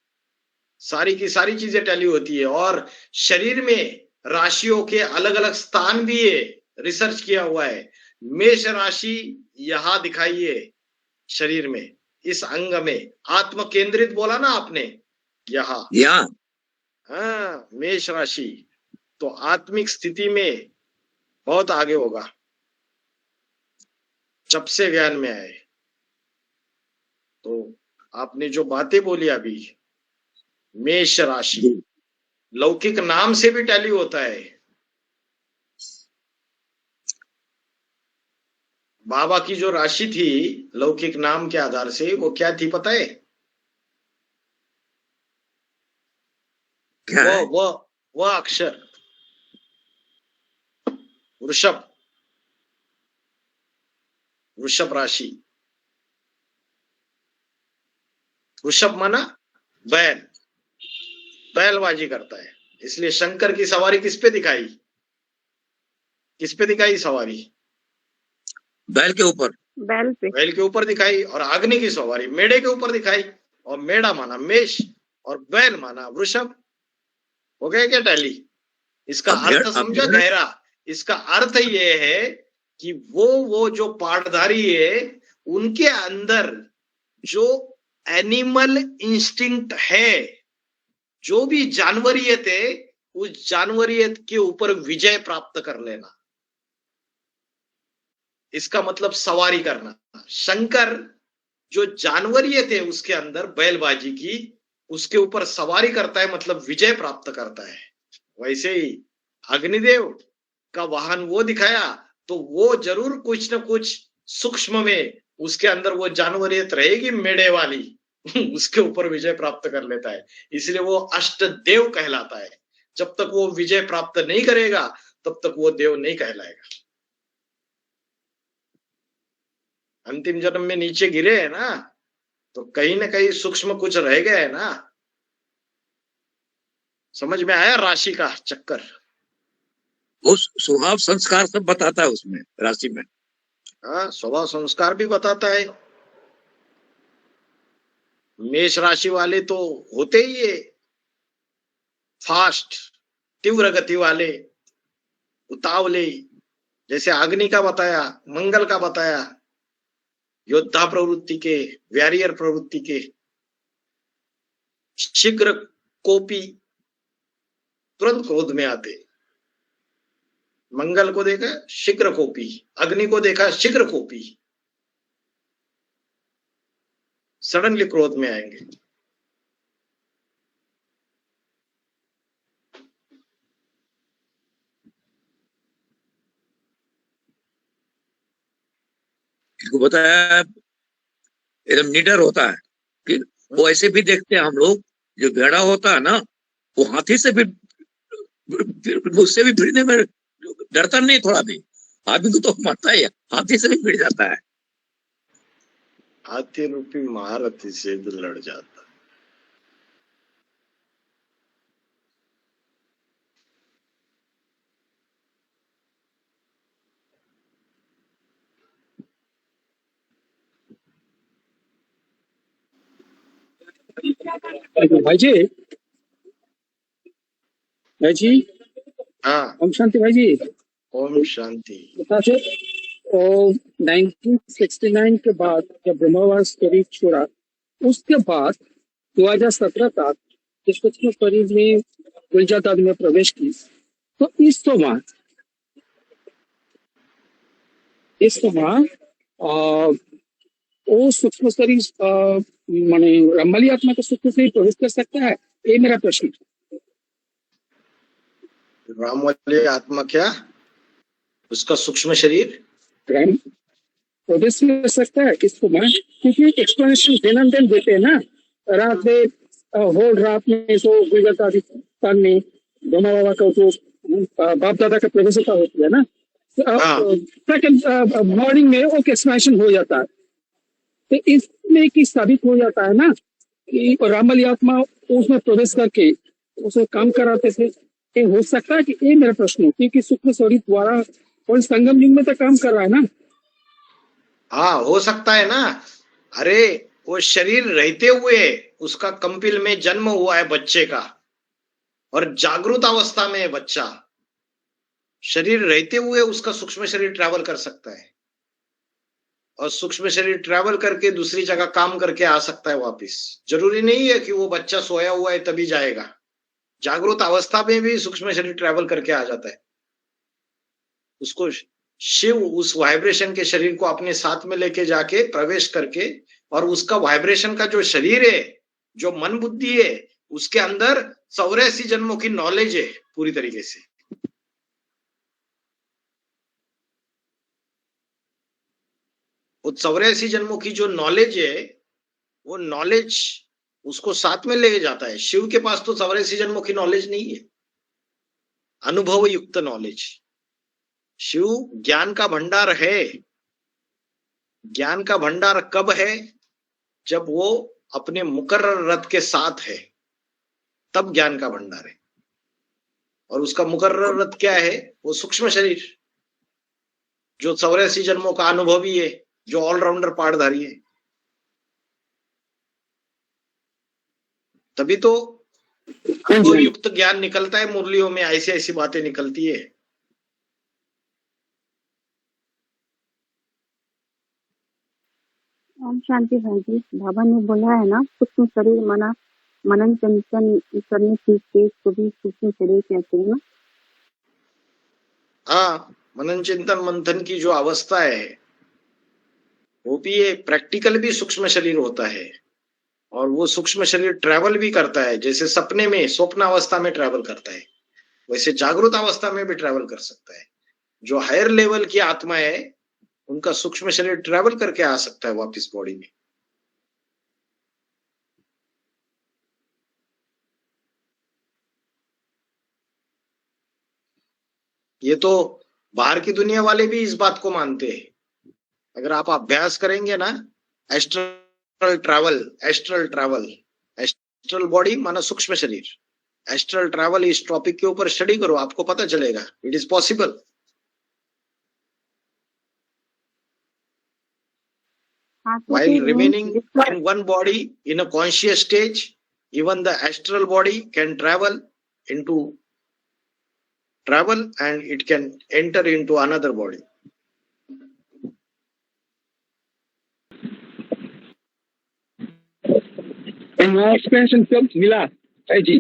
सारी की सारी चीजें टैली होती है। और शरीर में राशियों के अलग अलग स्थान भी है, रिसर्च किया हुआ है। मेष राशि यहां दिखाई है शरीर में, इस अंग में। आत्म केंद्रित बोला ना आपने, यहाँ हाँ, मेष राशि तो आत्मिक स्थिति में बहुत आगे होगा जब से ज्ञान में आए। तो आपने जो बातें बोली अभी, मेष राशि लौकिक नाम से भी टैली होता है। बाबा की जो राशि थी लौकिक नाम के आधार से, वो क्या थी पता है? क्या है? वो अक्षर वृषभ, वृषभ राशि। वृषभ माना बैल, बैलबाजी करता है। इसलिए शंकर की सवारी किस पे दिखाई? किस पे दिखाई सवारी? बैल के ऊपर, बैल के ऊपर दिखाई। और अग्नि की सवारी मेढ़े के ऊपर दिखाई। और मेढ़ा माना मेष और बैल माना वृषभ। हो गया क्या टैली? इसका अर्थ समझा गहरा? इसका अर्थ ये है कि वो जो पाठधारी है उनके अंदर जो एनिमल इंस्टिंक्ट है, जो भी जानवरियत है, उस जानवरियत के ऊपर विजय प्राप्त कर लेना, इसका मतलब सवारी करना। शंकर जो जानवरियत है उसके अंदर बैलबाजी की, उसके ऊपर सवारी करता है, मतलब विजय प्राप्त करता है। वैसे ही अग्निदेव का वाहन वो दिखाया तो वो जरूर कुछ न कुछ सूक्ष्म में उसके अंदर वो जानवरियत रहेगी मेढ़े वाली उसके ऊपर विजय प्राप्त कर लेता है। इसलिए वो अष्ट देव कहलाता है। जब तक वो विजय प्राप्त नहीं करेगा तब तक वो देव नहीं कहलाएगा। अंतिम जन्म में नीचे गिरे है ना, तो कहीं ना कहीं सूक्ष्म कुछ रह गया है ना। समझ में आया राशि का चक्कर? वो स्वभाव संस्कार सब बताता है उसमें, राशि में। हाँ, स्वभाव संस्कार भी बताता है। मेष राशि वाले तो होते ही है फास्ट, तीव्र गति वाले, उतावले। जैसे अग्नि का बताया, मंगल का बताया, योद्धा प्रवृत्ति के, वॉरियर प्रवृत्ति के, शीघ्र कोपी, तुरंत क्रोध में आते। मंगल को देखा शीघ्र कोपी, अग्नि को देखा शीघ्र कोपी, सडनली क्रोध में आएंगे। इसको बताया एकदम निडर होता है कि वो ऐसे भी देखते हैं हम लोग, जो भेड़ा होता है ना वो हाथी से भी, उससे भी भिड़ने में डरता नहीं थोड़ा भी। आदमी को तो मरता है, हाथी से भी भिड़ जाता है। हाथी रूपी महारथी से भी लड़ जाता। भाई जी, भाई जी, हाँ, ओम शांति भाई जी। ओम शांति। बता सर, 1969 के बाद जब ब्रह्मवास करीब छोड़ा, उसके बाद 2017 तक इस करीब में गुलजात आदि में प्रवेश की। तो इस समय वो सूक्ष्म शरीर माने रमली आत्मा के सूक्ष्म शरीर प्रवेश कर सकता है? ये मेरा प्रश्न। राम वाली आत्मा क्या उसका सूक्ष्म शरीर प्रवेश कर सकता है इसको मैं, क्योंकि एक्सप्लेनेशन देना देन देते हैं ना। रात में होल रात में तो गुलजात आदि में ब्रह्मा बाबा का जो बाप दादा का प्रवेशता होती है ना, सेकंड मॉर्निंग में वो एक्सप्लेनेशन हो जाता है। तो इसमें की साबित हो जाता है ना कि रामली आत्मा उसमें प्रवेश करके उसे काम कराते थे। ये हो सकता है कि ये मेरा प्रश्न है, क्योंकि सूक्ष्म शरीर द्वारा और संगम युग में तो काम कर रहा है ना। हाँ, हो सकता है ना। अरे वो शरीर रहते हुए उसका कंपिल में जन्म हुआ है बच्चे का, और जागृत अवस्था में है बच्चा, शरीर रहते हुए उसका सूक्ष्म शरीर ट्रैवल कर सकता है, और सूक्ष्म शरीर ट्रैवल करके दूसरी जगह काम करके आ सकता है वापस। जरूरी नहीं है कि वो बच्चा सोया हुआ है तभी जाएगा, जागृत अवस्था में भी सूक्ष्म शरीर ट्रैवल करके आ जाता है। उसको शिव उस वाइब्रेशन के शरीर को अपने साथ में लेके जाके प्रवेश करके, और उसका वाइब्रेशन का जो शरीर है, जो मन बुद्धि है, उसके अंदर 84 जन्मों की नॉलेज है पूरी तरीके से। वो 84 जन्मों की जो नॉलेज है, वो नॉलेज उसको साथ में ले जाता है। शिव के पास तो 84 जन्मों की नॉलेज नहीं है, अनुभव युक्त नॉलेज। शिव ज्ञान का भंडार है। ज्ञान का भंडार कब है? जब वो अपने मुकर्रर रथ के साथ है, तब ज्ञान का भंडार है। और उसका मुकर्रर रथ क्या है? वो सूक्ष्म शरीर, जो 84 जन्मों का अनुभवी है, जो ऑलराउंडर पाठधारी है। तभी तो युक्त ज्ञान निकलता है मुरलियों में, ऐसी ऐसी बातें निकलती है। ओम शांति भाई जी, बाबा ने बोला है ना, सूक्ष्म शरीर मनन चिंतन करने की चीज को भी सूक्ष्म शरीर कहते हैं ना। हाँ, मनन चिंतन मंथन की जो अवस्था है, वो भी एक प्रैक्टिकल भी सूक्ष्म शरीर होता है, और वो सूक्ष्म शरीर ट्रैवल भी करता है। जैसे सपने में, स्वप्न अवस्था में ट्रैवल करता है, वैसे जागृत अवस्था में भी ट्रैवल कर सकता है। जो हायर लेवल की आत्मा है, उनका सूक्ष्म शरीर ट्रैवल करके आ सकता है वापस बॉडी में। ये तो बाहर की दुनिया वाले भी इस बात को मानते हैं। अगर आप अभ्यास करेंगे ना, एस्ट्रल बॉडी माना सूक्ष्म शरीर, एस्ट्रल ट्रैवल, इस टॉपिक के ऊपर स्टडी करो, आपको पता चलेगा it is possible. While remaining in one body in a conscious stage, even the astral body can travel and it can enter into another body. नया एक्सपेंशन कब मिला है जी?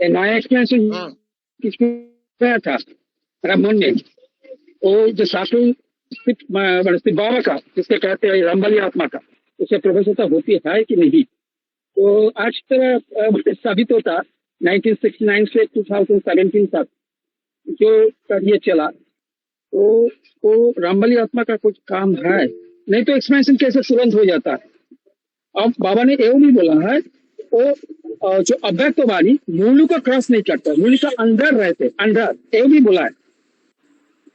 नया एक्सपेंशन किसमें था? मन ने वो जो सातों बाबा का, जिसके कहते हैं रामबली आत्मा का, उससे प्रवेशता होती है कि नहीं? तो आज तरह साबित होता 1969 से 2017 तक जो ये चला, तो रामबली आत्मा का कुछ काम है, नहीं तो एक्सपेंशन कैसे तुरंत हो जाता है? अब बाबा ने एवं भी बोला है, वो जो अव्यक्तवादी मूल का क्रॉस नहीं करता, मूल का अंदर रहते, अंदर, एवं भी बोला है।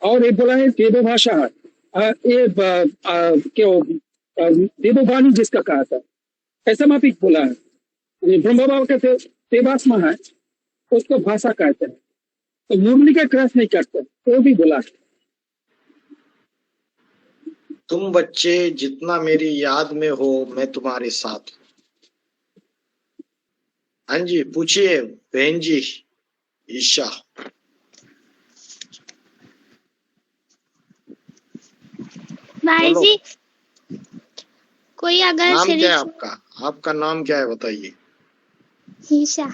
और एक बोला है देवो भाषा है, ये देवोवाणी जिसका कहा था, ऐसा मापिक बोला है। ब्रह्म बाबा कहते देवात्मा है, उसको भाषा कहते हैं, तो मुरली का क्रॉस नहीं करते, वो भी बोला है। तुम बच्चे जितना मेरी याद में हो, मैं तुम्हारे साथ हूं। हाँ जी, पूछिए बहन जी ईशा। भाई जी, कोई अगर नाम शरीर क्या है आपका? आपका नाम क्या है बताइए? ईशा।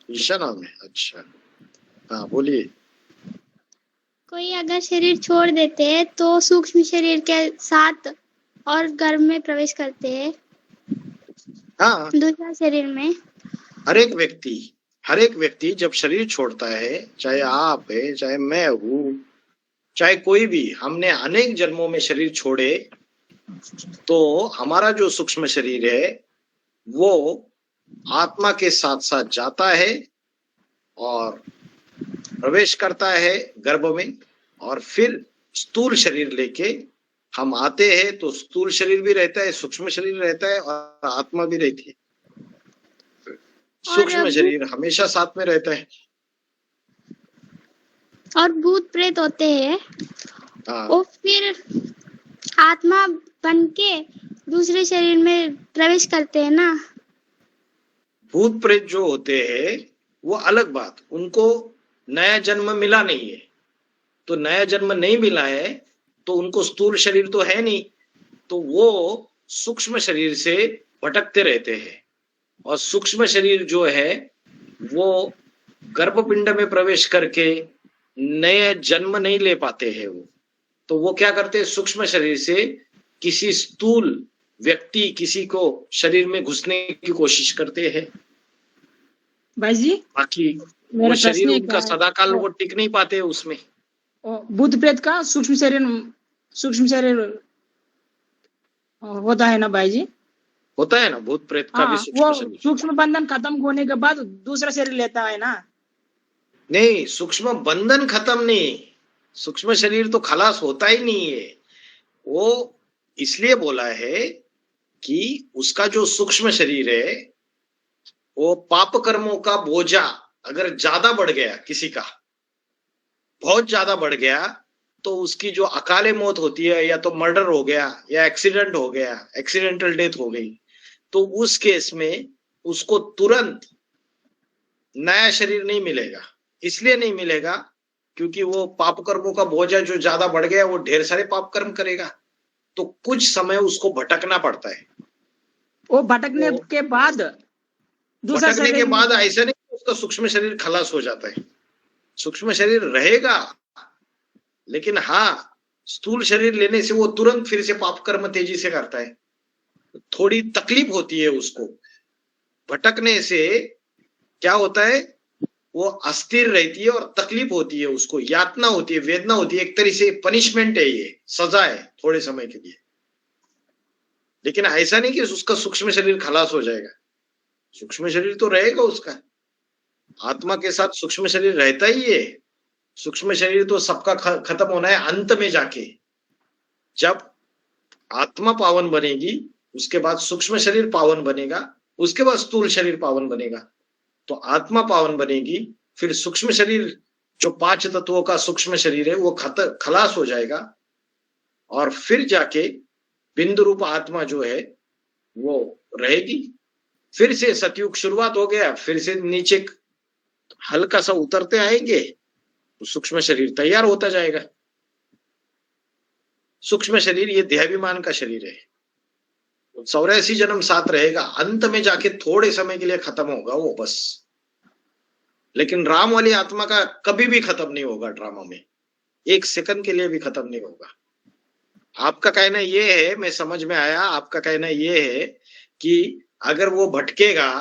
ईशा नाम है? अच्छा, हाँ बोलिए। कोई अगर शरीर छोड़ देते हैं तो सूक्ष्म शरीर के साथ और गर्भ में प्रवेश करते हैं, हाँ, दूसरा शरीर में। हर एक व्यक्ति जब शरीर छोड़ता है, चाहे आप है, चाहे मैं हूँ, चाहे कोई भी, हमने अनेक जन्मों में शरीर छोड़े, तो हमारा जो सूक्ष्म शरीर है वो आत्मा के साथ साथ जाता है और प्रवेश करता है गर्भ में, और फिर स्थूल शरीर लेके हम आते हैं। तो स्थूल शरीर भी रहता है, सूक्ष्म शरीर रहता है, और आत्मा भी रहती है। सूक्ष्म शरीर हमेशा साथ में रहता है। और भूत प्रेत होते हैं, हाँ, वो फिर आत्मा बन के दूसरे शरीर में प्रवेश करते हैं ना। भूत प्रेत जो होते हैं वो अलग बात, उनको नया जन्म मिला नहीं है, तो नया जन्म नहीं मिला है तो उनको स्थूल शरीर तो है नहीं, तो वो सूक्ष्म शरीर से भटकते रहते हैं। और सूक्ष्म शरीर जो है वो गर्भपिंड में प्रवेश करके नए जन्म नहीं ले पाते हैं वो, तो वो क्या करते हैं, सूक्ष्म शरीर से किसी स्थूल व्यक्ति किसी को शरीर में घुसने की कोशिश करते हैं। भाई जी बाकी वो मेरा शरीर प्रश्न उनका सदाकाल वो टिक नहीं पाते उसमें। भूत प्रेत का सूक्ष्म शरीर होता है ना भाई जी? होता है ना, भूत प्रेत का भी हाँ, सूक्ष्म वो शरीर। सूक्ष्म बंधन खत्म होने के बाद दूसरा शरीर लेता है ना? नहीं, सूक्ष्म बंधन खत्म नहीं, सूक्ष्म शरीर तो खलास होता ही नहीं है। वो इसलिए बोला है कि उसका जो सूक्ष्म शरीर है वो पाप कर्मों का बोझा अगर ज्यादा बढ़ गया, किसी का बहुत ज्यादा बढ़ गया, तो उसकी जो अकाले मौत होती है, या तो मर्डर हो गया या एक्सीडेंट हो गया, एक्सीडेंटल डेथ हो गई, तो उस केस में उसको तुरंत नया शरीर नहीं मिलेगा। इसलिए नहीं मिलेगा क्योंकि वो पाप कर्मों का बोझा जो ज्यादा बढ़ गया, वो ढेर सारे पाप कर्म करेगा, तो कुछ समय उसको भटकना पड़ता है। वो भटकने के बाद दूसरा भटकने शरीर के बाद ऐसा नहीं कि उसका सूक्ष्म शरीर खलास हो जाता है, सूक्ष्म शरीर रहेगा, लेकिन हाँ स्थूल शरीर लेने से वो तुरंत फिर से पाप कर्म तेजी से करता है, थोड़ी तकलीफ होती है उसको। भटकने से क्या होता है, वो अस्थिर रहती है और तकलीफ होती है, उसको यातना होती है, वेदना होती है, एक तरह से पनिशमेंट है, ये सजा है थोड़े समय के लिए। लेकिन ऐसा नहीं कि उसका सूक्ष्म शरीर खलास हो जाएगा, सूक्ष्म शरीर तो रहेगा उसका, आत्मा के साथ सूक्ष्म शरीर रहता ही है। सूक्ष्म शरीर तो सबका खत्म होना है अंत में जाके, जब आत्मा पावन बनेगी उसके बाद सूक्ष्म शरीर पावन बनेगा, उसके बाद स्थूल शरीर पावन बनेगा। तो आत्मा पावन बनेगी, फिर सूक्ष्म शरीर जो 5 तत्वों का सूक्ष्म शरीर है वो खलास हो जाएगा, और फिर जाके बिंदु रूप आत्मा जो है वो रहेगी। फिर से सतयुग शुरुआत हो गया, फिर से नीचे हल्का सा उतरते आएंगे तो सूक्ष्म शरीर तैयार होता जाएगा। सूक्ष्म शरीर ये देहाभिमान का शरीर है, 84 जन्म साथ रहेगा, अंत में जाके थोड़े समय के लिए खत्म होगा वो बस। लेकिन राम वाली आत्मा का कभी भी खत्म नहीं होगा, ड्रामा में 1 सेकंड के लिए भी खत्म नहीं होगा। आपका कहना ये है, मैं समझ में आया, आपका कहना ये है कि अगर वो भटकेगा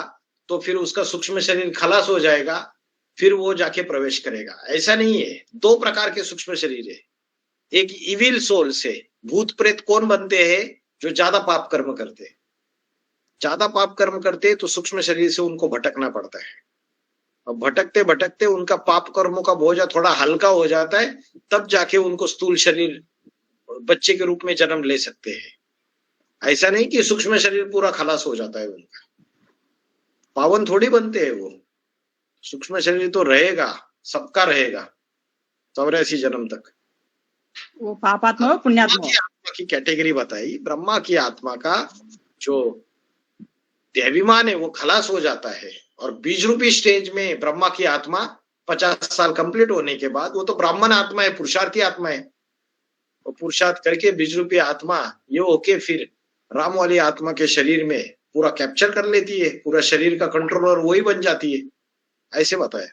तो फिर उसका सूक्ष्म शरीर खलास हो जाएगा, फिर वो जाके प्रवेश करेगा। ऐसा नहीं है, 2 प्रकार के सूक्ष्म शरीर है। एक इविल सोल से भूत प्रेत कौन बनते हैं, जो ज्यादा पाप कर्म करते, ज्यादा पाप कर्म करते तो सूक्ष्म शरीर से उनको भटकना पड़ता है, और भटकते भटकते उनका पाप कर्मों का बोझा थोड़ा हल्का हो जाता है, तब जाके उनको स्थूल शरीर बच्चे के रूप में जन्म ले सकते हैं। ऐसा नहीं कि सूक्ष्म शरीर पूरा खलास हो जाता है उनका, पावन थोड़ी बनते हैं वो, सूक्ष्म शरीर तो रहेगा, सबका रहेगा 84 जन्म तक। वो पापात्मा हो पुण्यात्मा हो? आत्मा की कैटेगरी बताई, ब्रह्मा की आत्मा का जो देहाभिमान है वो खलास हो जाता है, और बीज रूपी स्टेज में ब्रह्मा की आत्मा 50 साल कंप्लीट होने के बाद वो तो ब्राह्मण आत्मा है, पुरुषार्थी आत्मा है, वो पुरुषार्थ करके बीज रूपी आत्मा ये होके फिर राम वाली आत्मा के शरीर में पूरा कैप्चर कर लेती है, पूरा शरीर का कंट्रोलर वही बन जाती है। ऐसे बताया।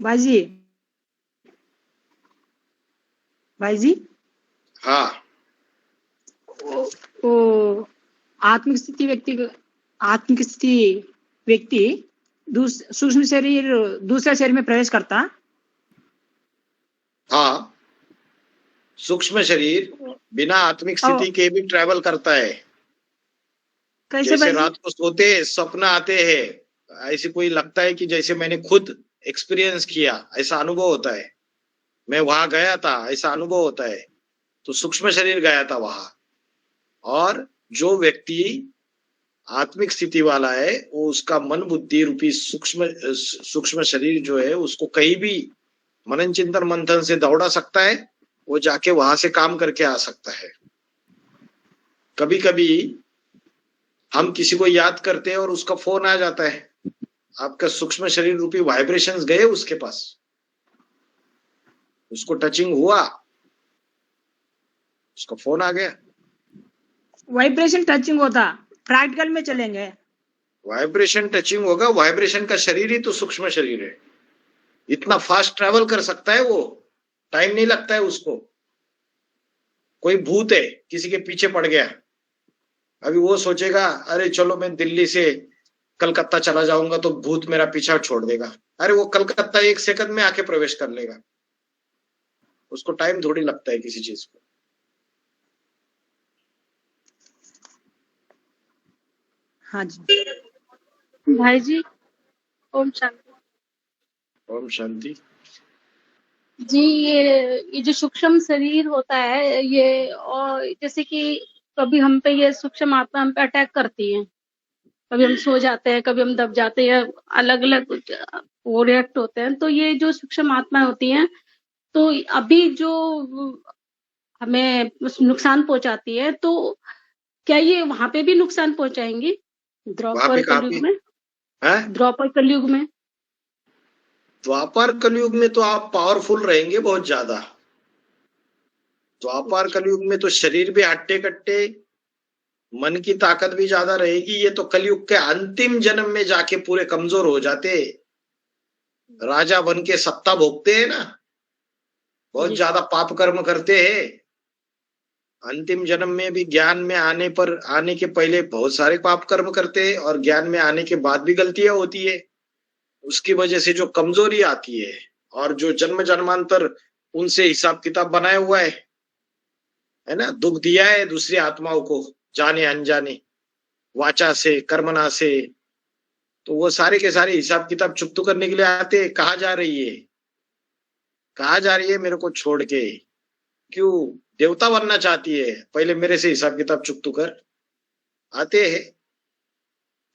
भाई जी हाँ, वो आत्मिक स्थिति व्यक्ति सूक्ष्म शरीर दूसरे शरीर में प्रवेश करता। हाँ, सूक्ष्म शरीर बिना आत्मिक स्थिति के भी ट्रैवल करता है। कैसे जैसे भाई? रात को सोते सपना आते हैं, ऐसे कोई लगता है कि जैसे मैंने खुद एक्सपीरियंस किया, ऐसा अनुभव होता है, मैं वहां गया था, ऐसा अनुभव होता है, तो सूक्ष्म शरीर गया था वहां। और जो व्यक्ति आत्मिक स्थिति वाला है वो उसका मन बुद्धि रूपी सूक्ष्म शरीर जो है उसको कहीं भी मनन चिंतन मंथन से दौड़ा सकता है, वो जाके वहां से काम करके आ सकता है। कभी कभी हम किसी को याद करते हैं और उसका फोन आ जाता है, आपका सूक्ष्म शरीर रूपी वाइब्रेशंस गए उसके पास, उसको टचिंग हुआ, उसका फोन आ गया। वाइब्रेशन टचिंग होता, प्रैक्टिकल में चलेंगे, वाइब्रेशन टचिंग होगा, वाइब्रेशन का शरीर ही तो सूक्ष्म शरीर है, इतना फास्ट ट्रैवल कर सकता है वो, टाइम नहीं लगता है उसको। कोई भूत है किसी के पीछे पड़ गया, अभी वो सोचेगा अरे चलो मैं दिल्ली से कलकत्ता चला जाऊंगा तो भूत मेरा पीछा छोड़ देगा, अरे वो कलकत्ता 1 सेकंड में आके प्रवेश कर लेगा, उसको टाइम थोड़ी लगता है किसी चीज को। हाँ जी भाई जी, ओम शांति ओम शांति। जी। ये जो सूक्ष्म शरीर होता है ये, और जैसे कि कभी हम पे ये सूक्ष्म आत्मा हम पे अटैक करती है, कभी हम सो जाते हैं, कभी हम दब जाते हैं, अलग अलग वो रिएक्ट होते हैं। तो ये जो सूक्ष्म आत्मा होती हैं, तो अभी जो हमें नुकसान पहुंचाती है, तो क्या ये वहां पे भी नुकसान पहुंचाएंगी द्वापर कलयुग में? द्वापर कलयुग में, द्वापर कलयुग में तो आप पावरफुल रहेंगे बहुत ज्यादा। द्वापर कलयुग में तो शरीर भी हट्टे कट्टे, मन की ताकत भी ज्यादा रहेगी। ये तो कलयुग के अंतिम जन्म में जाके पूरे कमजोर हो जाते, राजा बन के सत्ता भोगते हैं ना, बहुत ज्यादा पाप कर्म करते हैं। अंतिम जन्म में भी ज्ञान में आने के पहले बहुत सारे पाप कर्म करते हैं, और ज्ञान में आने के बाद भी गलतियां होती है। उसकी वजह से जो कमजोरी आती है, और जो जन्म जन्मांतर उनसे हिसाब किताब बनाया हुआ है ना, दुख दिया है दूसरी आत्माओं को जाने अनजाने, वाचा से कर्मना से, तो वो सारे के सारे हिसाब किताब चुकता करने के लिए आते हैं। कहाँ जा रही है, कहाँ जा रही है मेरे को छोड़ के, क्यों देवता बनना चाहती है, पहले मेरे से हिसाब किताब चुकता कर, आते हैं।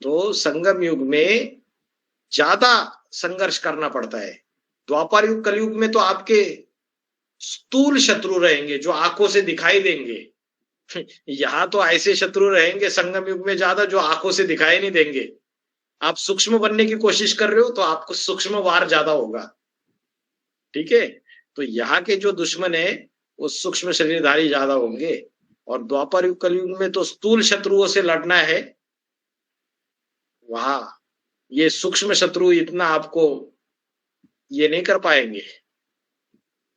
तो संगम युग में ज्यादा संघर्ष करना पड़ता है। द्वापर युग कलयुग में तो आपके स्थूल शत्रु रहेंगे जो आंखों से दिखाई देंगे। यहाँ तो ऐसे शत्रु रहेंगे संगम युग में ज्यादा, जो आंखों से दिखाई नहीं देंगे। आप सूक्ष्म बनने की कोशिश कर रहे हो तो आपको सूक्ष्म वार ज्यादा होगा, ठीक है। तो यहाँ के जो दुश्मन है वो सूक्ष्म शरीरधारी ज्यादा होंगे, और द्वापर युग कलयुग में तो स्थूल शत्रुओं से लड़ना है। वहां ये सूक्ष्म शत्रु इतना आपको ये नहीं कर पाएंगे।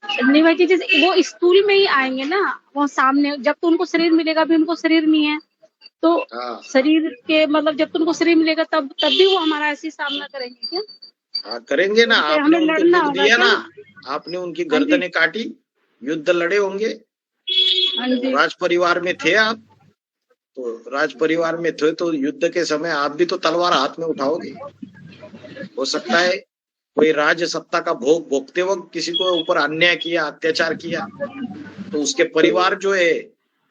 नहीं भाई जी, जैसे वो स्थूल में ही आएंगे ना, वो सामने जब तो उनको शरीर मिलेगा, अभी उनको शरीर नहीं है, तो शरीर के मतलब जब तो उनको शरीर मिलेगा तब भी वो हमारा ऐसे सामना करेंगे क्या? हाँ करेंगे ना। आपने उनको दुख दिया ना, आपने उनकी गर्दनें काटी, युद्ध लड़े होंगे। राज परिवार में थे आप, तो राज परिवार में थे तो युद्ध के समय आप भी तो तलवार हाथ में उठाओगे। हो सकता है कोई राज सत्ता का भोग भोगते वक्त किसी को ऊपर अन्याय किया, अत्याचार किया, तो उसके परिवार जो है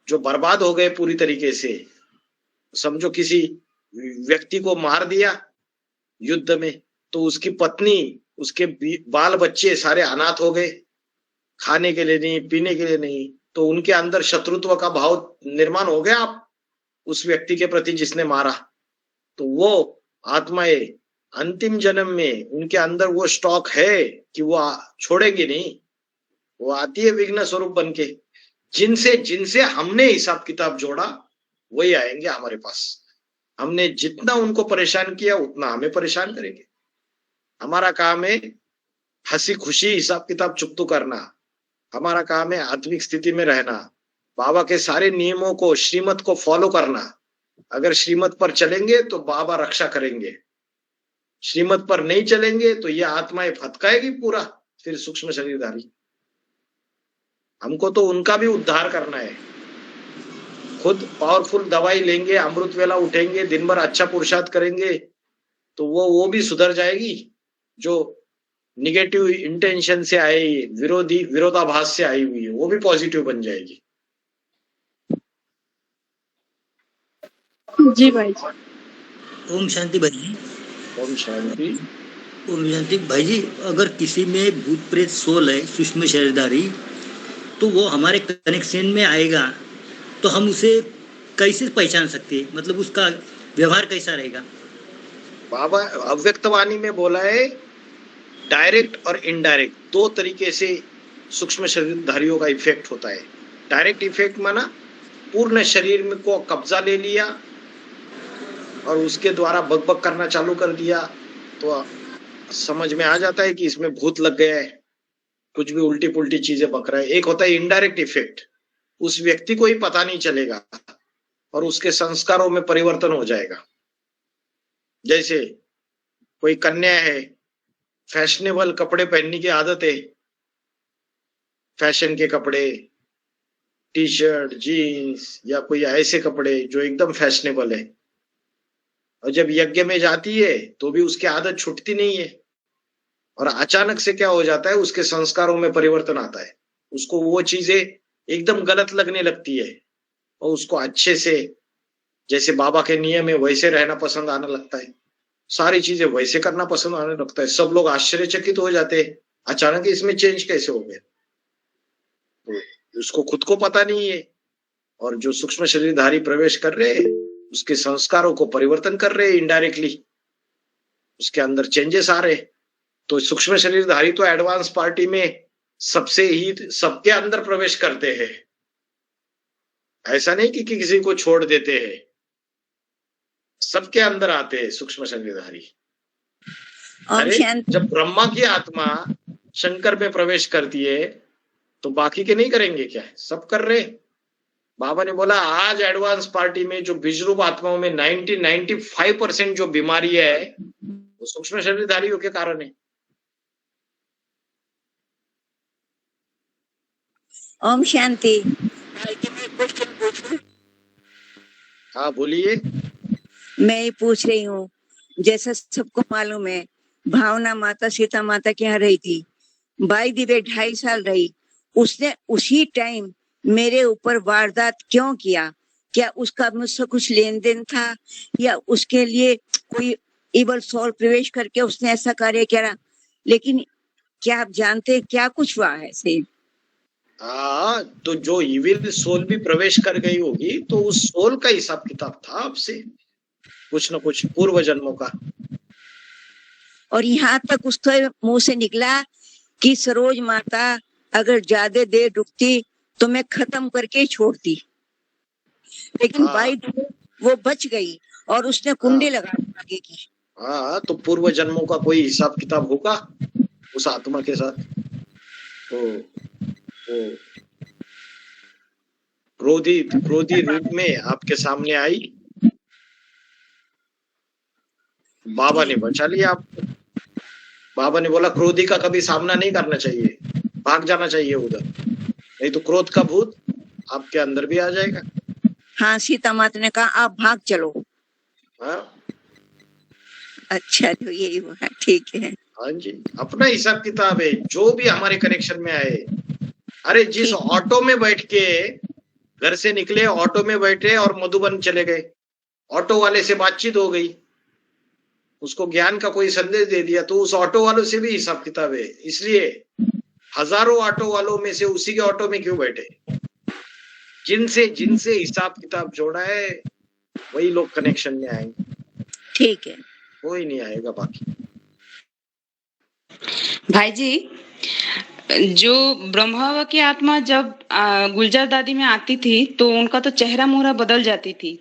जो बर्बाद हो गए पूरी तरीके से। समझो किसी व्यक्ति को मार दिया युद्ध में, तो उसकी पत्नी, उसके बाल बच्चे सारे अनाथ हो गए, खाने के लिए नहीं, पीने के लिए नहीं, तो उनके अंदर शत्रुत्व का भाव निर्माण हो गया आप उस व्यक्ति के प्रति जिसने मारा। तो वो आत्माएं अंतिम जन्म में उनके अंदर वो स्टॉक है कि वो छोड़ेंगे नहीं, वो आती है विघ्न स्वरूप बन के। जिनसे हमने हिसाब किताब जोड़ा वही आएंगे हमारे पास। हमने जितना उनको परेशान किया उतना हमें परेशान करेंगे। हमारा काम है हंसी खुशी हिसाब किताब चुकतू करना, हमारा काम है आत्मिक स्थिति में रहना, बाबा के सारे नियमों को, श्रीमत को फॉलो करना। अगर श्रीमत पर चलेंगे तो बाबा रक्षा करेंगे, श्रीमत पर नहीं चलेंगे तो ये आत्माएं फटकाएगी पूरा फिर सूक्ष्म शरीरधारी। हमको तो उनका भी उद्धार करना है। खुद पावरफुल दवाई लेंगे, अमृत वेला उठेंगे, दिन भर अच्छा पुरुषार्थ करेंगे तो वो भी सुधर जाएगी। जो निगेटिव इंटेंशन से आई, विरोधाभास से आई हुई है, वो भी पॉजिटिव बन जाएगी। जी भाई जी। ओम शांति भाई जी। ओम शांति। भाई जी, अगर किसी में भूत प्रेत सोल है, सूक्ष्म शरीरधारी, तो वो हमारे कनेक्शन में आएगा, तो हम उसे कैसे पहचान सकते हैं? मतलब उसका व्यवहार कैसा रहेगा? बाबा अव्यक्त वाणी में बोला है, डायरेक्ट और इनडायरेक्ट दो तरीके से सूक्ष्म शरीरधारियों का इफेक्ट होता है। डायरेक्ट इफेक्ट माना पूर्ण शरीर में को कब्जा ले लिया और उसके द्वारा बकबक करना चालू कर दिया, तो समझ में आ जाता है कि इसमें भूत लग गया है, कुछ भी उल्टी पुल्टी चीजें बक रहा है। एक होता है इनडायरेक्ट इफेक्ट, उस व्यक्ति को ही पता नहीं चलेगा और उसके संस्कारों में परिवर्तन हो जाएगा। जैसे कोई कन्या है, फैशनेबल कपड़े पहनने की आदत है, फैशन के कपड़े, टी शर्ट, जीन्स या कोई ऐसे कपड़े जो एकदम फैशनेबल है, और जब यज्ञ में जाती है तो भी उसकी आदत छूटती नहीं है, और अचानक से क्या हो जाता है, उसके संस्कारों में परिवर्तन आता है, उसको वो चीजें एकदम गलत लगने लगती है और उसको अच्छे से, जैसे बाबा के नियम है वैसे रहना पसंद आने लगता है, सारी चीजें वैसे करना पसंद आने लगता है। सब लोग आश्चर्यचकित हो जाते हैं, अचानक इसमें चेंज कैसे हो गया, तो उसको खुद को पता नहीं है। और जो सूक्ष्म शरीरधारी प्रवेश कर रहे हैं उसके संस्कारों को परिवर्तन कर रहे हैं इनडायरेक्टली, उसके अंदर चेंजेस आ रहे। तो सूक्ष्म शरीरधारी तो एडवांस पार्टी में सबसे ही सबके अंदर प्रवेश करते हैं, ऐसा नहीं कि किसी को छोड़ देते हैं, सबके अंदर आते हैं सूक्ष्म शरीरधारी। अरे जब ब्रह्मा की आत्मा शंकर में प्रवेश करती है तो बाकी के नहीं करेंगे क्या? सब कर रहे। बाबा ने बोला आज एडवांस पार्टी में जो बीजरूप आत्माओं में 95% जो बीमारी है वो सूक्ष्म शरीरधारियों के कारण है। ओम शांति। हाँ बोलिए। मैं ये पूछ रही हूँ, जैसा सबको मालूम है भावना माता सीता माता के यहाँ रही थी, बाई दी वे 2.5 साल रही, उसने उसी टाइम मेरे ऊपर वारदात क्यों किया? क्या उसका मुझसे कुछ लेन देन था या उसके लिए कोई इवल सोल प्रवेश करके उसने ऐसा कार्य किया? लेकिन क्या आप जानते हैं क्या कुछ हुआ है से? हाँ, तो जो इविल सोल भी प्रवेश कर गई होगी तो उस सोल का हिसाब किताब था आपसे, कुछ न कुछ पूर्व जन्मों का। और यहाँ तक उसके मुंह से निकला कि सरोज माता अगर ज्यादा देर रुकती तो मैं खत्म करके ही छोड़ती, लेकिन भाई वो बच गई और उसने कुंडी लगा आगे की। हाँ, तो पूर्व जन्मों का कोई हिसाब किताब होगा उस आत्मा के साथ। तो क्रोधी रूप में आपके सामने आई, बाबा ने बचा लिया आपको। बाबा ने बोला क्रोधी का कभी सामना नहीं करना चाहिए, भाग जाना चाहिए उधर, नहीं तो क्रोध का भूत आपके अंदर भी आ जाएगा। हाँ, सीता माता ने कहा आप भाग चलो। हाँ? अच्छा, तो यही हुआ, ठीक है। हाँ जी, अपना हिसाब किताब है जो भी हमारे कनेक्शन में आए। अरे जिस ऑटो में बैठ के घर से निकले, ऑटो में बैठे और मधुबन चले गए, ऑटो वाले से बातचीत हो गई, उसको ज्ञान का कोई संदेश दे दिया, तो उस ऑटो वालों से भी हिसाब किताब है। इसलिए हजारों ऑटो वालों में से उसी के ऑटो में क्यों बैठे? जिनसे हिसाब किताब जोड़ा है वही लोग कनेक्शन में आएंगे। ठीक है, कोई नहीं आएगा बाकी। भाई जी, जो ब्रह्मा की आत्मा जब गुलजार दादी में आती थी तो उनका तो चेहरा मोहरा बदल जाती थी,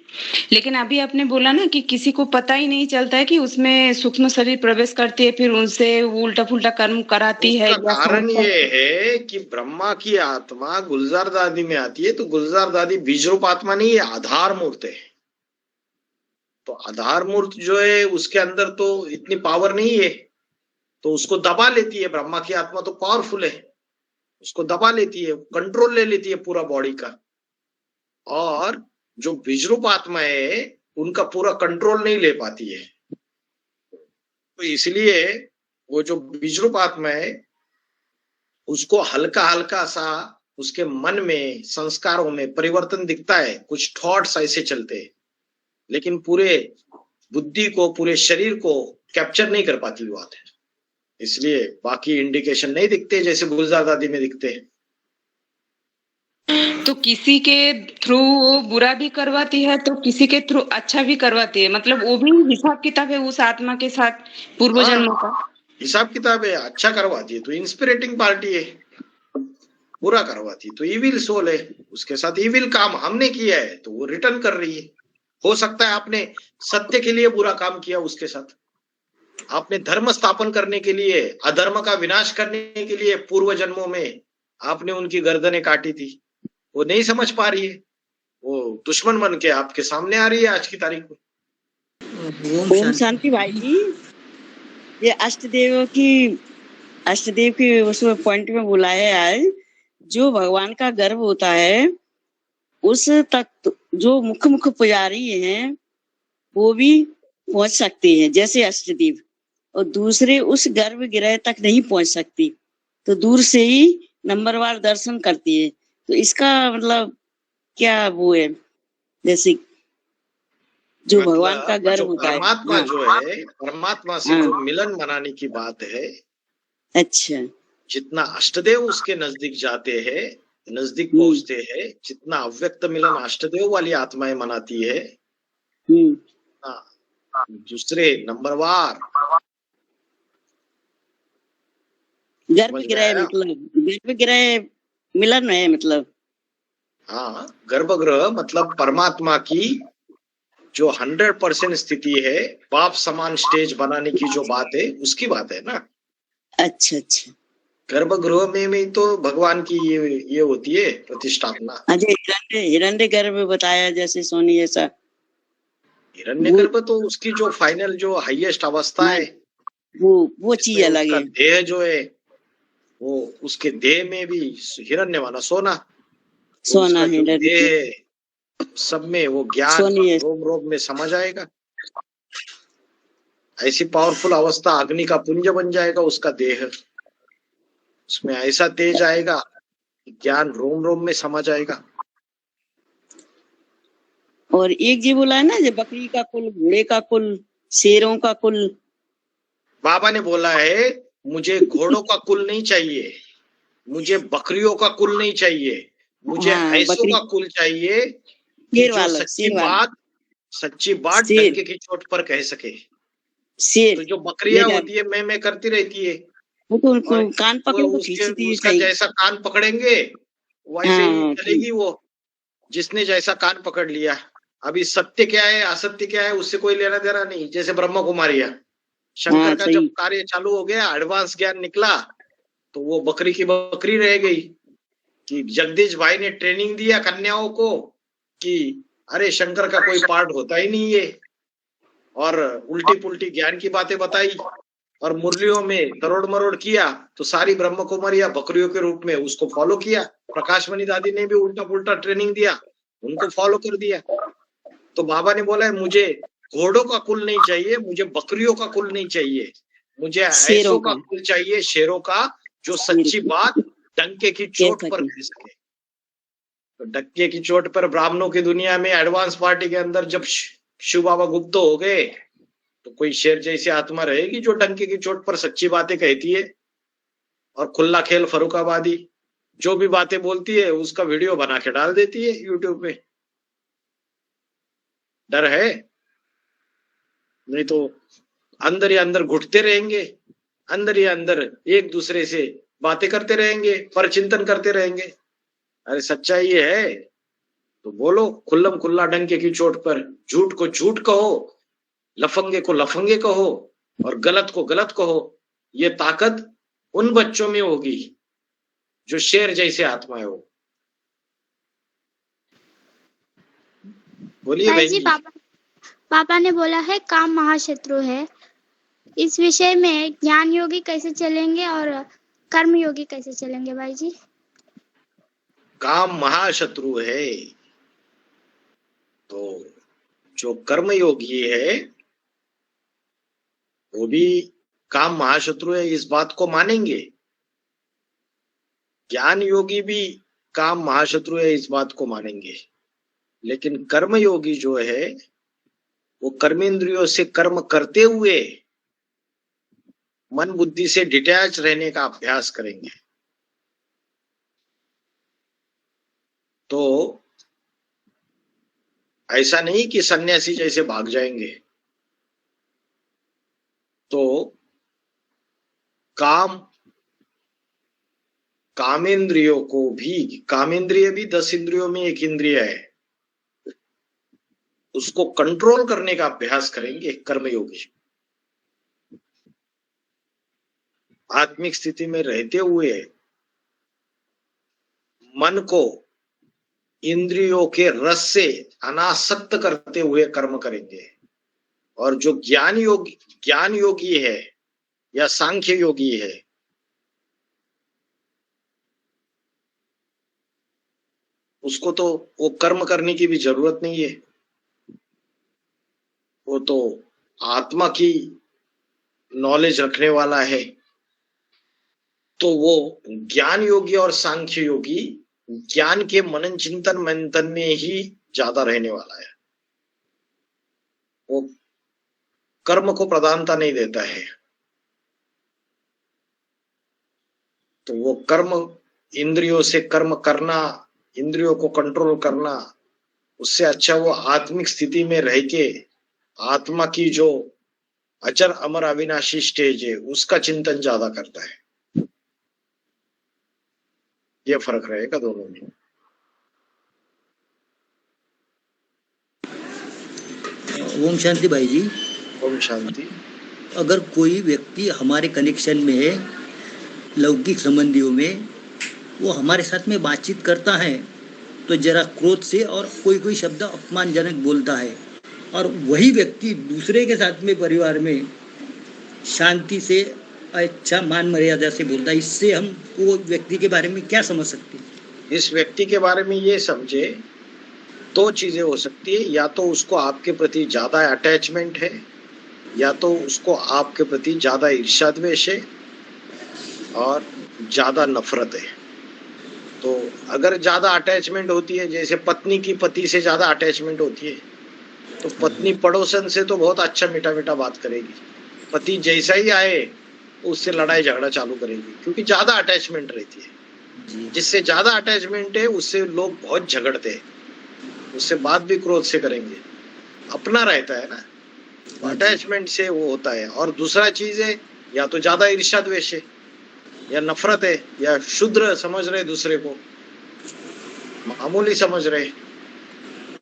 लेकिन अभी आपने बोला ना कि किसी को पता ही नहीं चलता है कि उसमें सूक्ष्म शरीर प्रवेश करती है, फिर उनसे उल्टा फुल्टा कर्म कराती है। कारण ये है कि ब्रह्मा की आत्मा गुलजार दादी में आती है तो गुलजार दादी बीजरूप आत्मा नहीं है, आधार मूर्त है। तो आधार मूर्त जो है उसके अंदर तो इतनी पावर नहीं है, तो उसको दबा लेती है। ब्रह्मा की आत्मा तो पावरफुल है, उसको दबा लेती है, कंट्रोल ले लेती है पूरा बॉडी का। और जो बीजरूप आत्मा है उनका पूरा कंट्रोल नहीं ले पाती है। तो इसलिए वो जो बीजरूप आत्मा है उसको हल्का हल्का सा उसके मन में, संस्कारों में परिवर्तन दिखता है, कुछ थॉट्स ऐसे चलते हैं, लेकिन पूरे बुद्धि को, पूरे शरीर को कैप्चर नहीं कर पाती वो आते। इसलिए बाकी इंडिकेशन नहीं दिखते जैसे गुलजार दादी में दिखते हैं। तो किसी के थ्रू वो बुरा भी करवाती है तो किसी के थ्रू अच्छा भी करवाती है, मतलब वो भी हिसाब किताब है उस आत्मा के साथ पूर्व हाँ, जन्मों का। हिसाब किताब है। अच्छा करवाती है तो इंस्पिरेटिंग पार्टी है, बुरा करवाती है तो इविल सोल है, उसके साथ इविल काम हमने किया है तो वो रिटर्न कर रही है। हो सकता है आपने सत्य के लिए बुरा काम किया उसके साथ, आपने धर्म स्थापन करने के लिए, अधर्म का विनाश करने के लिए पूर्व जन्मों में आपने उनकी गर्दनें काटी थी, वो नहीं समझ पा रही है, वो दुश्मन बन के आपके सामने आ रही है आज की तारीख में। ओम शांति भाई जी, ये अष्टदेव की उसमें पॉइंट में बुलाया है, जो भगवान का गर्भ होता है उस तक जो मुख्य पुजारी हैं वो भी पहुंच सकते हैं जैसे अष्टदेव, और दूसरे उस गर्भगृह तक नहीं पहुंच सकती तो दूर से ही नंबरवार दर्शन करती है। तो इसका मतलब क्या वो है, जैसे जो मतलब भगवान का गर्भ होता है, परमात्मा हाँ, जो है, परमात्मा से जो मिलन बनाने की बात है, अच्छा, जितना अष्टदेव उसके नजदीक जाते हैं, नजदीक पहुंचते हैं, जितना अव्यक्त मिलन अष्टदेव वाली आत्माएं मनाती है, दूसरे नंबरवार गर्भगृह मतलब गर्भगृह मिलन है मतलब। हाँ, गर्भगृह मतलब परमात्मा की जो 100% स्थिति है, बाप समान स्टेज बनाने की जो बात है उसकी बात है ना। अच्छा अच्छा, गर्भगृह में तो भगवान की ये होती है प्रतिष्ठापना। अच्छा, हिरण्य गर्भ बताया जैसे सोनी जैसा, हिरण्य गर्भ तो उसकी जो फाइनल जो हाईएस्ट अवस्था है, वो चीज अलग है। देह जो है वो उसके देह में भी हिरण्य माना सोना हिरण्य, सब में वो ज्ञान रोम रोम में समझ आएगा। ऐसी पावरफुल अवस्था अग्नि का पुंज बन जाएगा उसका देह, उसमें ऐसा तेज आएगा, ज्ञान रोम रोम में समझ आएगा। और एक जी बोला है ना, जो बकरी का कुल, घोड़े का कुल, शेरों का कुल। बाबा ने बोला है मुझे घोड़ों का कुल नहीं चाहिए, मुझे बकरियों का कुल नहीं चाहिए, मुझे ऐसों का कुल चाहिए कि जो सच्ची बात डंके की चोट पर कह सके। तो जो बकरियां होती है मैं करती रहती है, वो कान पकड़ को खींचती है, उसका जैसा कान पकड़ेंगे वैसे ही चलेगी वो, जिसने जैसा कान पकड़ लिया। अभी सत्य क्या है असत्य क्या है उससे कोई लेना देना नहीं। जैसे ब्रह्म कुमारियां, शंकर का जब कार्य चालू हो गया, एडवांस ज्ञान निकला, तो वो बकरी की बकरी रह गई कि जगदीश भाई ने ट्रेनिंग दिया कन्याओं को कि अरे शंकर का कोई पार्ट होता ही नहीं है, और उल्टी पुल्टी ज्ञान की बातें बताई और मुरलियों में तरोड़ मरोड़ किया, तो सारी ब्रह्म कुमारियां बकरियों के रूप में उसको फॉलो किया। प्रकाशमणि दादी ने भी उल्टा पुल्टा ट्रेनिंग दिया, उनको फॉलो कर दिया। तो बाबा ने बोला है मुझे घोड़ों का कुल नहीं चाहिए, मुझे बकरियों का कुल नहीं चाहिए, मुझे ऐसों का कुल चाहिए, शेरों का, जो सच्ची बात डंके की चोट पर कह सके। तो डंके की चोट पर ब्राह्मणों की दुनिया में एडवांस पार्टी के अंदर जब शिव बाबा गुप्त हो गए, तो कोई शेर जैसी आत्मा रहेगी जो डंके की चोट पर सच्ची बातें कहती है, और खुला खेल फरुखाबादी जो भी बातें बोलती है उसका वीडियो बना के डाल देती है यूट्यूब पे। डर है? नहीं तो अंदर ही अंदर घुटते रहेंगे, अंदर ही अंदर एक दूसरे से बातें करते रहेंगे, पर चिंतन करते रहेंगे। अरे सच्चाई ये है तो बोलो खुल्लम खुल्ला डंके की चोट पर, झूठ को झूठ कहो, लफंगे को लफंगे कहो, और गलत को गलत कहो। ये ताकत उन बच्चों में होगी जो शेर जैसे आत्माएं हो। बोलिए भाई जी। पापा ने बोला है काम महाशत्रु है, इस विषय में ज्ञान योगी कैसे चलेंगे और कर्म योगी कैसे चलेंगे भाई जी? काम महाशत्रु है तो जो कर्म योगी है वो भी काम महाशत्रु है इस बात को मानेंगे। ज्ञान योगी भी काम महाशत्रु है इस बात को मानेंगे। लेकिन कर्म योगी जो है वो कर्मेंद्रियों से कर्म करते हुए मन बुद्धि से डिटैच रहने का अभ्यास करेंगे तो ऐसा नहीं कि सन्यासी जैसे भाग जाएंगे, तो कामेंद्रियों को भी, कामेंद्रिय भी 10 इंद्रियों में एक इंद्रिय है, उसको कंट्रोल करने का अभ्यास करेंगे कर्मयोगी। आत्मिक स्थिति में रहते हुए मन को इंद्रियों के रस से अनासक्त करते हुए कर्म करेंगे। और जो ज्ञान योगी है या सांख्य योगी है, उसको तो वो कर्म करने की भी जरूरत नहीं है, वो तो आत्मा की नॉलेज रखने वाला है। तो वो ज्ञान योगी और सांख्य योगी ज्ञान के मनन चिंतन मंथन में ही ज्यादा रहने वाला है, वो कर्म को प्रधानता नहीं देता है। तो वो कर्म, इंद्रियों से कर्म करना, इंद्रियों को कंट्रोल करना, उससे अच्छा वो आत्मिक स्थिति में रह के आत्मा की जो अचर अमर अविनाशी स्टेज है उसका चिंतन ज्यादा करता है। ये फर्क रहेगा दोनों में। ओम शांति भाई जी। ओम शांति। अगर कोई व्यक्ति हमारे कनेक्शन में है, लौकिक संबंधियों में, वो हमारे साथ में बातचीत करता है तो जरा क्रोध से और कोई शब्द अपमानजनक बोलता है, और वही व्यक्ति दूसरे के साथ में परिवार में शांति से अच्छा मान मर्यादा से बोलता है, इससे हम वो व्यक्ति के बारे में क्या समझ सकते हैं? इस व्यक्ति के बारे में ये समझे, दो चीजें हो सकती है, या तो उसको आपके प्रति ज्यादा अटैचमेंट है, या तो उसको आपके प्रति ज्यादा ईर्ष्या द्वेष है और ज्यादा नफरत है। तो अगर ज्यादा अटैचमेंट होती है, जैसे पत्नी की पति से ज्यादा अटैचमेंट होती है, तो पत्नी पड़ोसन से तो बहुत अच्छा मीठा मीठा बात करेगी, पति जैसा ही आए उससे लड़ाई झगड़ा चालू करेगी, क्योंकि ज्यादा अटैचमेंट रहती है। जिससे ज्यादा अटैचमेंट है उससे लोग बहुत झगड़ते हैं, उससे बात भी क्रोध से करेंगे, अपना रहता है ना, अटैचमेंट से वो होता है। और दूसरा चीज है, या तो ज्यादा ईर्ष्या द्वेष है, या नफरत है, या शुद्र समझ रहे दूसरे को, मामूली समझ रहे,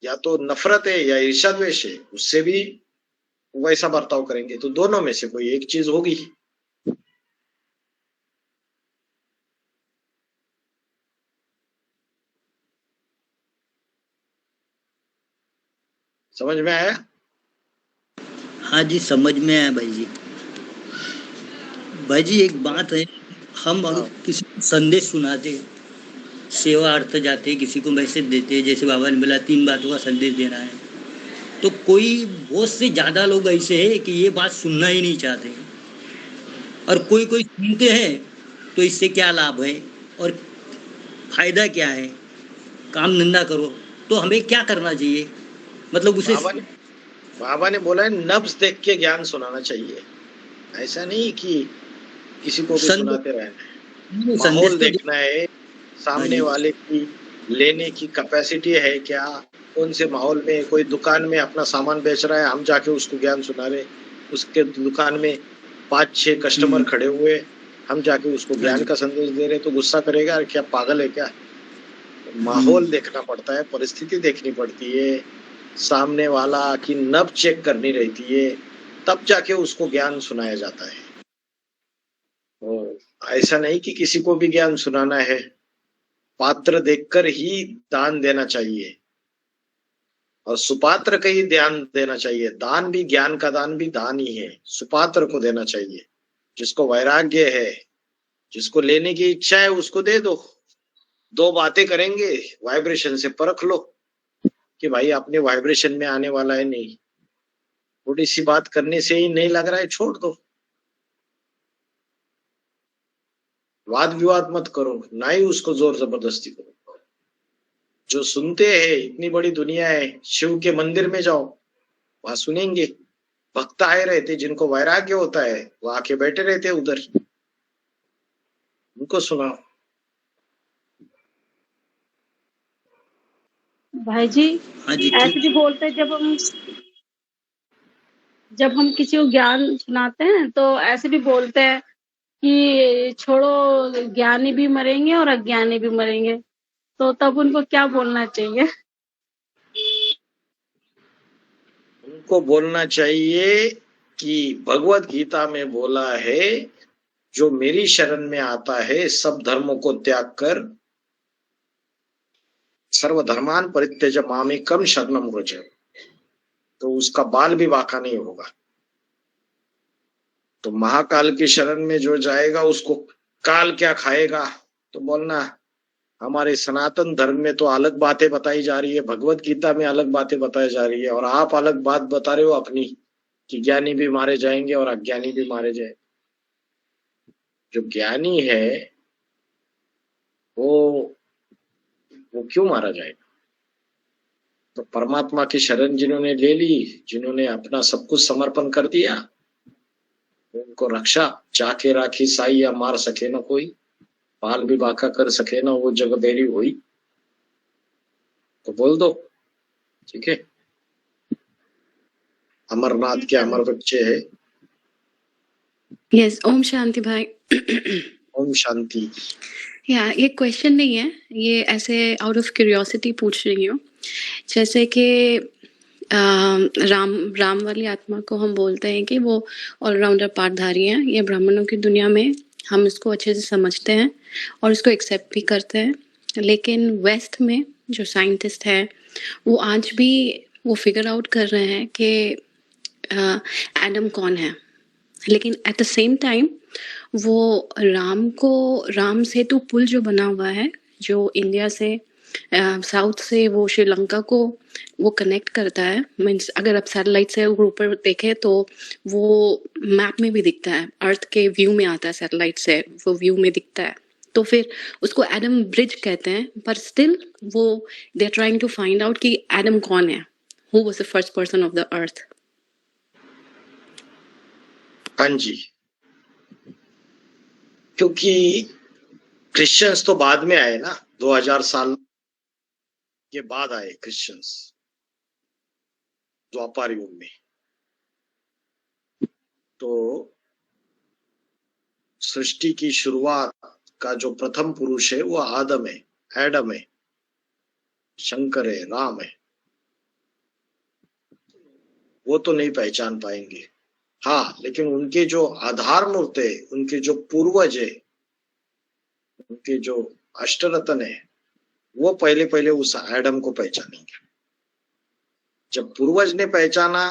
या तो नफरत है या ईर्ष्या द्वेष है, उससे भी वैसा बर्ताव करेंगे। तो दोनों में से कोई एक चीज होगी। समझ में आया? हाँ जी, समझ में आया भाई जी। भाई जी एक बात है, हम अगर किसी को संदेश सुनाते, सेवा अर्थ जाते, किसी को मैसेज देते, जैसे बाबा ने बोला 3 बातों का संदेश देना है, तो कोई बहुत से ज्यादा लोग ऐसे हैं कि ये बात सुनना ही नहीं चाहते, और कोई सुनते हैं तो इससे क्या लाभ है और फायदा क्या है, काम धंधा करो। तो हमें क्या करना चाहिए? मतलब उसे बाबा ने बोला है नब्ज देख के ज्ञान सुनाना चाहिए, ऐसा नहीं कि किसी को भी सुनाते रहना है। माहौल देखना है, सामने वाले की लेने की कैपेसिटी है क्या, कौन से माहौल में, कोई दुकान में अपना सामान बेच रहा है, हम जाके उसको ज्ञान सुना रहे, उसके दुकान में 5-6 कस्टमर खड़े हुए, हम जाके उसको ज्ञान का संदेश दे रहे, तो गुस्सा करेगा, क्या पागल है क्या? माहौल देखना पड़ता है, परिस्थिति देखनी पड़ती है, सामने वाला की नब चेक करनी रहती है, तब जाके उसको ज्ञान सुनाया जाता है। और ऐसा नहीं कि किसी को भी ज्ञान सुनाना है, पात्र देखकर ही दान देना चाहिए और सुपात्र का ही ध्यान देना चाहिए। दान भी, ज्ञान का दान भी दान ही है, सुपात्र को देना चाहिए। जिसको वैराग्य है, जिसको लेने की इच्छा है, उसको दे दो। 2 बातें करेंगे, वाइब्रेशन से परख लो कि भाई अपने वाइब्रेशन में आने वाला है नहीं, थोड़ी सी बात करने से ही नहीं लग रहा है, छोड़ दो। वाद विवाद मत करो, ना ही उसको जोर जबरदस्ती करो। जो सुनते हैं, इतनी बड़ी दुनिया है, शिव के मंदिर में जाओ, वहां सुनेंगे, भक्त आए रहते, जिनको वैराग्य होता है वो आके बैठे रहते उधर, उनको सुनाओ। भाई जी हाँ जी ऐसे ठीक। भी बोलते हैं, जब हम किसी को ज्ञान सुनाते हैं तो ऐसे भी बोलते हैं कि छोड़ो, ज्ञानी भी मरेंगे और अज्ञानी भी मरेंगे, तो तब उनको क्या बोलना चाहिए? उनको बोलना चाहिए कि भगवत गीता में बोला है, जो मेरी शरण में आता है सब धर्मों को त्याग कर सर्वधर्मान परित्यज मामेकम शरणम व्रज, तो उसका बाल भी बांका नहीं होगा। तो महाकाल की शरण में जो जाएगा उसको काल क्या खाएगा, तो बोलना हमारे सनातन धर्म में तो अलग बातें बताई जा रही है, भगवत गीता में अलग बातें बताई जा रही है, और आप अलग बात बता रहे हो अपनी कि ज्ञानी भी मारे जाएंगे और अज्ञानी भी मारे जाएंगे। जो ज्ञानी है वो क्यों मारा जाएगा? तो परमात्मा की शरण जिन्होंने ले ली, जिन्होंने अपना सब कुछ समर्पण कर दिया, उनको रक्षा जाके राखी साई, या मार सके ना कोई, पाल भी बाका कर सके ना वो जग बेरी हुई, तो बोल दो, ठीक है। अमरनाथ के अमर बच्चे है। यस, ओम शांति भाई। ओम शांति। ये क्वेश्चन नहीं है, ये ऐसे आउट ऑफ क्यूरियोसिटी पूछ रही हूँ। जैसे कि राम वाली आत्मा को हम बोलते हैं कि वो ऑलराउंडर पाठधारी हैं, ये ब्राह्मणों की दुनिया में हम इसको अच्छे से समझते हैं और इसको एक्सेप्ट भी करते हैं। लेकिन वेस्ट में जो साइंटिस्ट हैं वो आज भी वो फिगर आउट कर रहे हैं कि एडम कौन है, लेकिन एट द सेम टाइम वो राम सेतु पुल जो बना हुआ है, जो इंडिया से साउथ से वो श्रीलंका को वो कनेक्ट करता है, मीन्स अगर आप सैटेलाइट से ऊपर देखें तो वो मैप में भी दिखता है, अर्थ के व्यू में आता है, सैटेलाइट से वो व्यू में दिखता है। तो फिर उसको एडम ब्रिज कहते हैं, पर स्टिल वो they are trying to find out कि एडम कौन है, who was the first person of the earth. हाँ जी, क्योंकि क्रिश्चियंस तो बाद में आए ना, 2000 साल के बाद आए क्रिश्चियंस द्वापर युग में। तो सृष्टि की शुरुआत का जो प्रथम पुरुष है वो आदम है, एडम है, शंकर है, राम है। वो तो नहीं पहचान पाएंगे, हाँ, लेकिन उनके जो आधार मूर्त है, उनके जो पूर्वज है, उनके जो अष्टरत्न है, वो पहले उस एडम को पहचानेंगे। जब पूर्वज ने पहचाना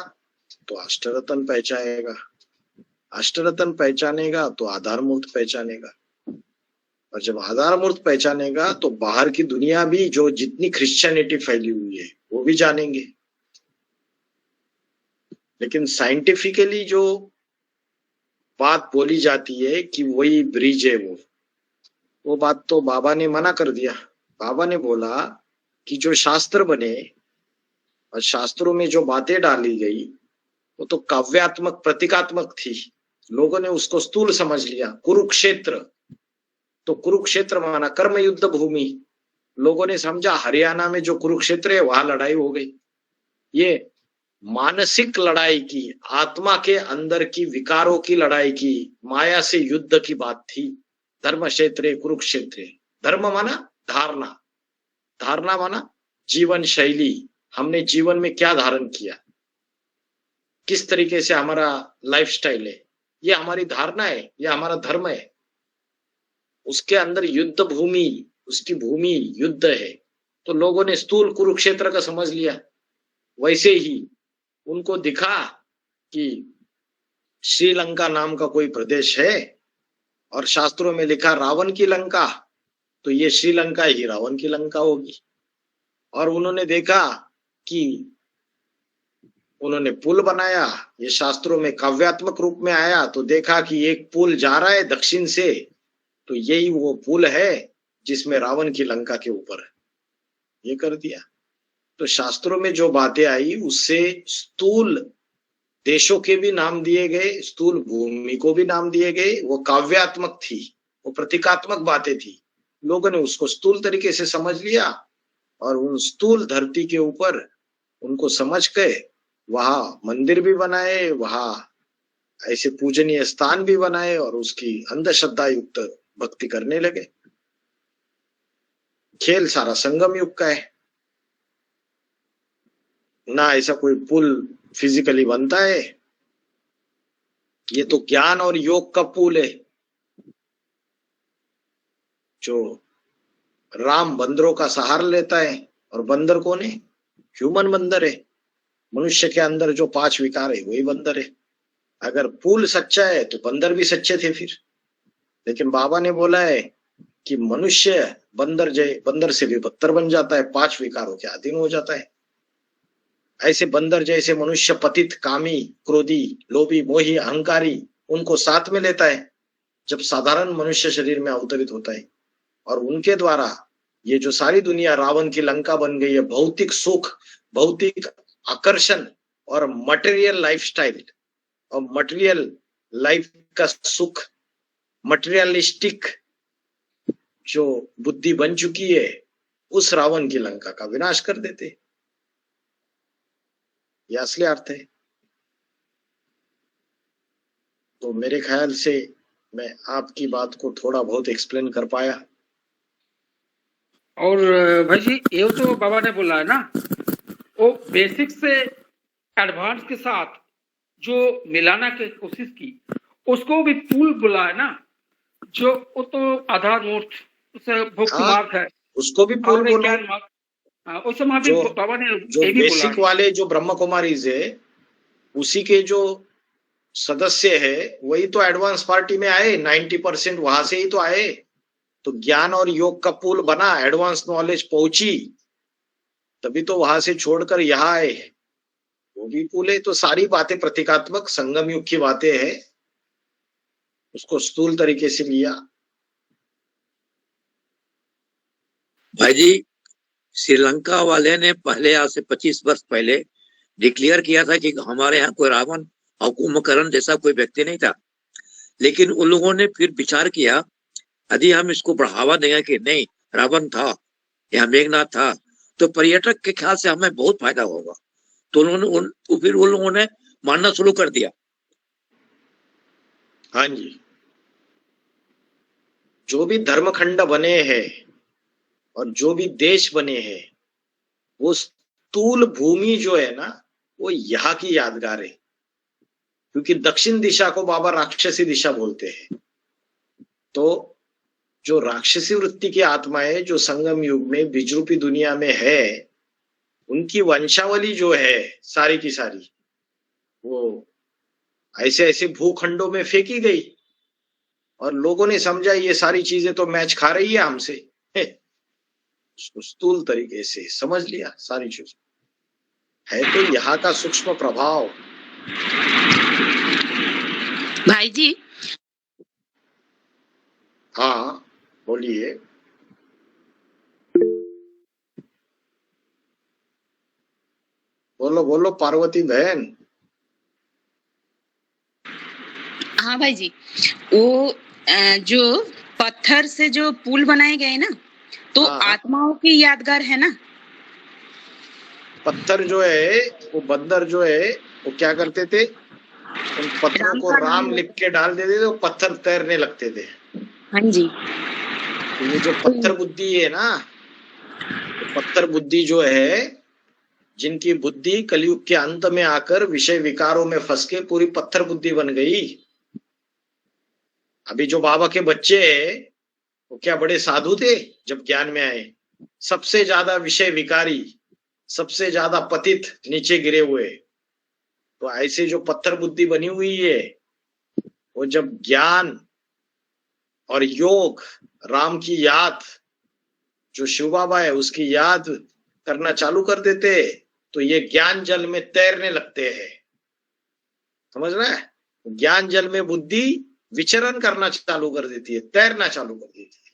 तो अष्टरत्न पहचानेगा, अष्टरत्न पहचानेगा तो आधार मूर्त पहचानेगा, और जब आधार मूर्त पहचानेगा तो बाहर की दुनिया भी जो जितनी क्रिश्चियनिटी फैली हुई है वो भी जानेंगे। लेकिन साइंटिफिकली जो बात बोली जाती है कि वही ब्रिज है, वो बात तो बाबा ने मना कर दिया। बाबा ने बोला कि जो शास्त्र बने और शास्त्रों में जो बातें डाली गई वो तो काव्यात्मक प्रतीकात्मक थी, लोगों ने उसको स्थूल समझ लिया। कुरुक्षेत्र, तो कुरुक्षेत्र माना कर्म युद्ध भूमि, लोगों ने समझा हरियाणा में जो कुरुक्षेत्र है वहां लड़ाई हो गई। ये मानसिक लड़ाई की, आत्मा के अंदर की विकारों की लड़ाई की, माया से युद्ध की बात थी। धर्म क्षेत्र कुरुक्षेत्र, धर्म माना धारणा, धारणा माना जीवन शैली, हमने जीवन में क्या धारण किया, किस तरीके से हमारा लाइफस्टाइल है, ये हमारी धारणा है, ये हमारा धर्म है। उसके अंदर युद्ध भूमि, उसकी भूमि युद्ध है, तो लोगों ने स्थूल कुरुक्षेत्र का समझ लिया। वैसे ही उनको दिखा कि श्रीलंका नाम का कोई प्रदेश है और शास्त्रों में लिखा रावण की लंका, तो ये श्रीलंका ही रावण की लंका होगी। और उन्होंने देखा कि उन्होंने पुल बनाया, ये शास्त्रों में काव्यात्मक रूप में आया, तो देखा कि एक पुल जा रहा है दक्षिण से, तो यही वो पुल है जिसमें रावण की लंका के ऊपर है, ये कर दिया। तो शास्त्रों में जो बातें आई उससे स्थूल देशों के भी नाम दिए गए, स्थूल भूमि को भी नाम दिए गए। वो काव्यात्मक थी, वो प्रतीकात्मक बातें थी। लोगों ने उसको स्थूल तरीके से समझ लिया और उन स्थूल धरती के ऊपर उनको समझ के वहां मंदिर भी बनाए, वहां ऐसे पूजनीय स्थान भी बनाए और उसकी अंधश्रद्धा युक्त भक्ति करने लगे। खेल सारा संगम युग का है ना, ऐसा कोई पुल फिजिकली बनता है। ये तो ज्ञान और योग का पुल है। जो राम बंदरों का सहारा लेता है, और बंदर कौन है? ह्यूमन बंदर है। मनुष्य के अंदर जो 5 विकार है वही बंदर है। अगर पुल सच्चा है तो बंदर भी सच्चे थे फिर। लेकिन बाबा ने बोला है कि मनुष्य बंदर से भी बदतर बन जाता है, 5 विकारों के अधीन हो जाता है। ऐसे बंदर जैसे मनुष्य पतित, कामी, क्रोधी, लोभी, मोही, अहंकारी, उनको साथ में लेता है जब साधारण मनुष्य शरीर में अवतरित होता है। और उनके द्वारा ये जो सारी दुनिया रावण की लंका बन गई है, भौतिक सुख, भौतिक आकर्षण और मटेरियल लाइफस्टाइल और मटेरियल लाइफ का सुख, मटेरियलिस्टिक जो बुद्धि बन चुकी है, उस रावण की लंका का विनाश कर देते। ये असली अर्थ है। तो मेरे ख्याल से मैं आपकी बात को थोड़ा बहुत एक्सप्लेन कर पाया। और भाई जी, ये तो बाबा ने बोला है ना, वो बेसिक से एडवांस के साथ जो मिलाना की कोशिश की, उसको भी पुल बोला है ना। जो वो तो आधार मूर्त भक्ति मार्ग है, उसको भी पुल बोला। उस समय भी बाबा ने जो बेसिक वाले जो ब्रह्म कुमारीज है, उसी के जो सदस्य है वही तो एडवांस पार्टी में आए। 90% वहां से ही तो आए। तो ज्ञान और योग का पुल बना, एडवांस नॉलेज पहुंची, तभी तो वहां से छोड़कर यहाँ आए। वो भी पुल है। तो सारी बातें प्रतीकात्मक संगम युग की बातें हैं। उसको स्थूल तरीके से लिया। भाई जी, श्रीलंका वाले ने पहले, आज से 25 वर्ष पहले डिक्लेयर किया था कि हमारे यहाँ कोई रावण और कुंभकर्ण जैसा कोई व्यक्ति नहीं था। लेकिन उन लोगों ने फिर विचार किया, यदि हम इसको बढ़ावा देंगे कि नहीं, रावण था, यहाँ मेघनाथ था, तो पर्यटक के ख्याल से हमें बहुत फायदा होगा। तो उन्होंने फिर उन लोगों ने मानना शुरू कर दिया। हाँ जी, जो भी धर्मखंड बने हैं और जो भी देश बने हैं, वो स्थूल भूमि जो है ना, वो यहाँ की यादगार है। क्योंकि दक्षिण दिशा को बाबा राक्षसी दिशा बोलते हैं। तो जो राक्षसी वृत्ति की आत्माएं जो संगम युग में बीजरूपी दुनिया में है, उनकी वंशावली जो है सारी की सारी, वो ऐसे ऐसे भूखंडों में फेंकी गई और लोगों ने समझा ये सारी चीजें तो मैच खा रही है हमसे। उसको स्थूल तरीके से समझ लिया। सारी चीज है तो यहाँ का सूक्ष्म प्रभाव। भाई जी, हाँ बोलिए। बोलो बोलो पार्वती बहन। हाँ भाई जी, वो जो पत्थर से जो पुल बनाए गए ना, तो आत्माओं की यादगार है ना। पत्थर जो है, वो बंदर जो है, वो क्या करते थे, उन पत्थरों को राम लिख के डाल देते थे, वो पत्थर तैरने लगते थे। हाँ जी। तो ये जो पत्थर बुद्धि है ना, तो पत्थर बुद्धि जो है, जिनकी बुद्धि कलयुग के अंत में आकर विषय विकारों में फंस के पूरी पत्थर बुद्धि बन गई। अभी जो बाबा के बच्चे हैं, वो क्या बड़े साधु थे जब ज्ञान में आए? सबसे ज्यादा विषय विकारी, सबसे ज्यादा पतित, नीचे गिरे हुए। तो ऐसे जो पत्थर बुद्धि बनी हुई है, वो जब ज्ञान और योग, राम की याद, जो शिव बाबा है उसकी याद करना चालू कर देते, तो ये ज्ञान जल में तैरने लगते हैं। समझ रहे हैं? ज्ञान जल में बुद्धि विचरण करना चालू कर देती है, तैरना चालू कर देती है।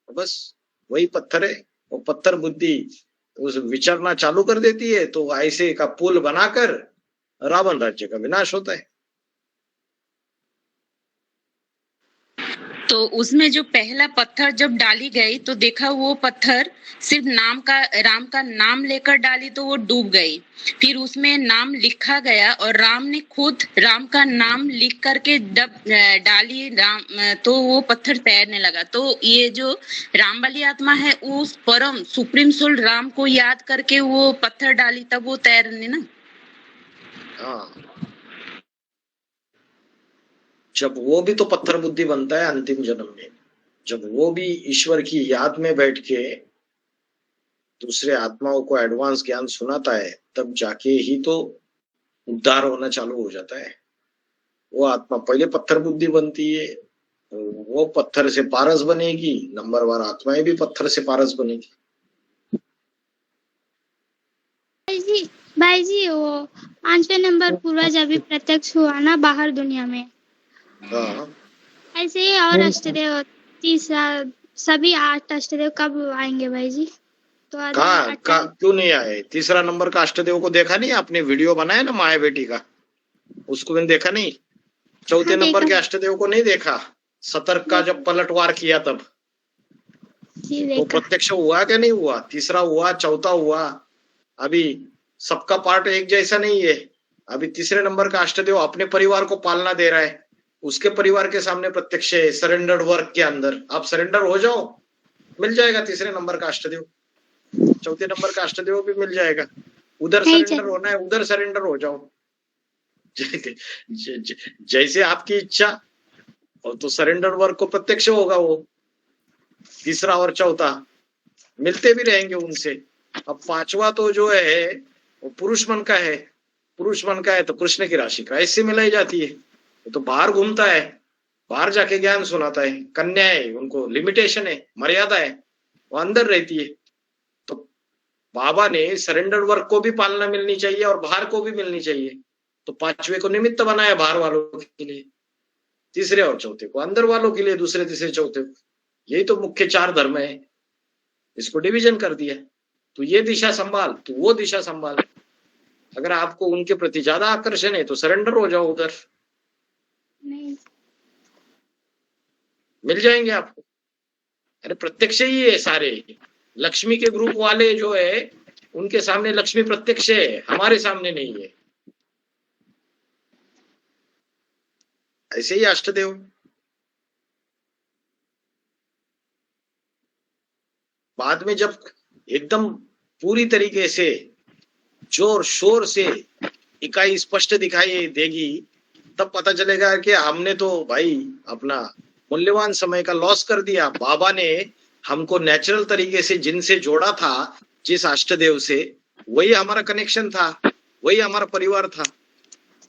तो बस वही पत्थर है, वो पत्थर बुद्धि उस विचरना चालू कर देती है। तो ऐसे का पुल बनाकर रावण राज्य का विनाश होता है। तो उसमें जो पहला पत्थर जब डाली गई तो देखा वो पत्थर सिर्फ राम का नाम लेकर डाली तो वो डूब गई। फिर उसमें नाम लिखा गया और राम ने खुद राम का नाम लिख करके जब डाली तो वो पत्थर तैरने लगा। तो ये जो राम वाली आत्मा है उस परम सुप्रीम सोल राम को याद करके वो पत्थर डाली तब वो तैरने ना। हाँ, जब वो भी तो पत्थर बुद्धि बनता है अंतिम जन्म में, जब वो भी ईश्वर की याद में बैठ के दूसरे आत्माओं को एडवांस ज्ञान सुनाता है, तब जाके ही तो उद्धार होना चालू हो जाता है। वो आत्मा पहले पत्थर बुद्धि बनती है, वो पत्थर से पारस बनेगी, नंबरवार आत्माएं भी पत्थर से पारस बनेगी। भाई जी वो 5वें नंबर पूर्वज अभी प्रत्यक्ष हुआ ना बाहर दुनिया में। हाँ, ऐसे ही और अष्टदेव तीसरा सभी 8 अष्टदेव कब आएंगे भाई जी? तो क्यों नहीं आए? तीसरा नंबर का अष्टदेव को देखा नहीं आपने? वीडियो बनाया ना माया बेटी का, उसको मैंने देखा नहीं? चौथे नंबर के अष्टदेव को नहीं देखा? सतर्क का जब पलटवार किया तब वो प्रत्यक्ष हुआ क्या नहीं हुआ? तीसरा हुआ, चौथा हुआ। अभी सबका पार्ट एक जैसा नहीं है। अभी तीसरे नंबर का अष्टदेव अपने परिवार को पालना दे रहा है, उसके परिवार के सामने प्रत्यक्ष है सरेंडर्ड वर्क के अंदर। आप सरेंडर हो जाओ, मिल जाएगा तीसरे नंबर का अष्टदेव। चौथे नंबर का अष्टदेव भी मिल जाएगा। उधर सरेंडर होना है, उधर सरेंडर हो जाओ। जैसे आपकी इच्छा, और तो सरेंडर वर्क को प्रत्यक्ष होगा वो। तीसरा और चौथा मिलते भी रहेंगे उनसे। अब पांचवा तो जो है वो पुरुष मन का है। पुरुष मन का है तो कृष्ण की राशि का ऐसे मिलाई जाती है। तो बाहर घूमता है, बाहर जाके ज्ञान सुनाता है। कन्या है, उनको लिमिटेशन है, मर्यादा है, वो अंदर रहती है। तो बाबा ने सरेंडर वर्क को भी पालना मिलनी चाहिए और बाहर को भी मिलनी चाहिए। तो पांचवे को निमित्त बनाया बाहर वालों के लिए, तीसरे और चौथे को अंदर वालों के लिए, दूसरे तीसरे चौथे को। यही तो मुख्य 4 धर्म है, इसको डिवीजन कर दिया। तो ये दिशा संभाल, तो वो दिशा संभाल। अगर आपको उनके प्रति ज्यादा आकर्षण है तो सरेंडर हो जाओ उधर, मिल जाएंगे आपको। अरे प्रत्यक्ष ही है सारे। लक्ष्मी के ग्रुप वाले जो है उनके सामने लक्ष्मी प्रत्यक्ष है, हमारे सामने नहीं है। ऐसे ही अष्टदेव। बाद में जब एकदम पूरी तरीके से जोर शोर से इकाई स्पष्ट दिखाई देगी, तब पता चलेगा कि हमने तो भाई अपना मूल्यवान समय का लॉस कर दिया। बाबा ने हमको नेचुरल तरीके से जिनसे जोड़ा था, जिस अष्टदेव से, वही हमारा कनेक्शन था, वही हमारा परिवार था।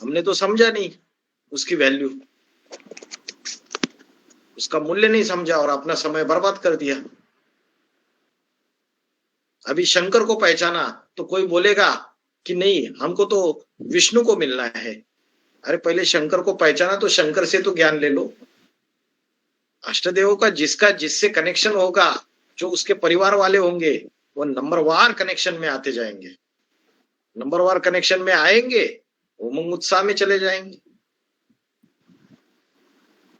हमने तो समझा नहीं उसकी वैल्यू, उसका मूल्य नहीं समझा और अपना समय बर्बाद कर दिया। अभी शंकर को पहचाना तो कोई बोलेगा कि नहीं हमको तो विष्णु को मिलना है। अरे पहले शंकर को पहचाना तो शंकर से तो ज्ञान ले लो। अष्टदेवों का जिससे कनेक्शन होगा, जो उसके परिवार वाले होंगे, वो नंबरवार कनेक्शन में आते जाएंगे। नंबरवार कनेक्शन में आएंगे, उमंग उत्साह में चले जाएंगे।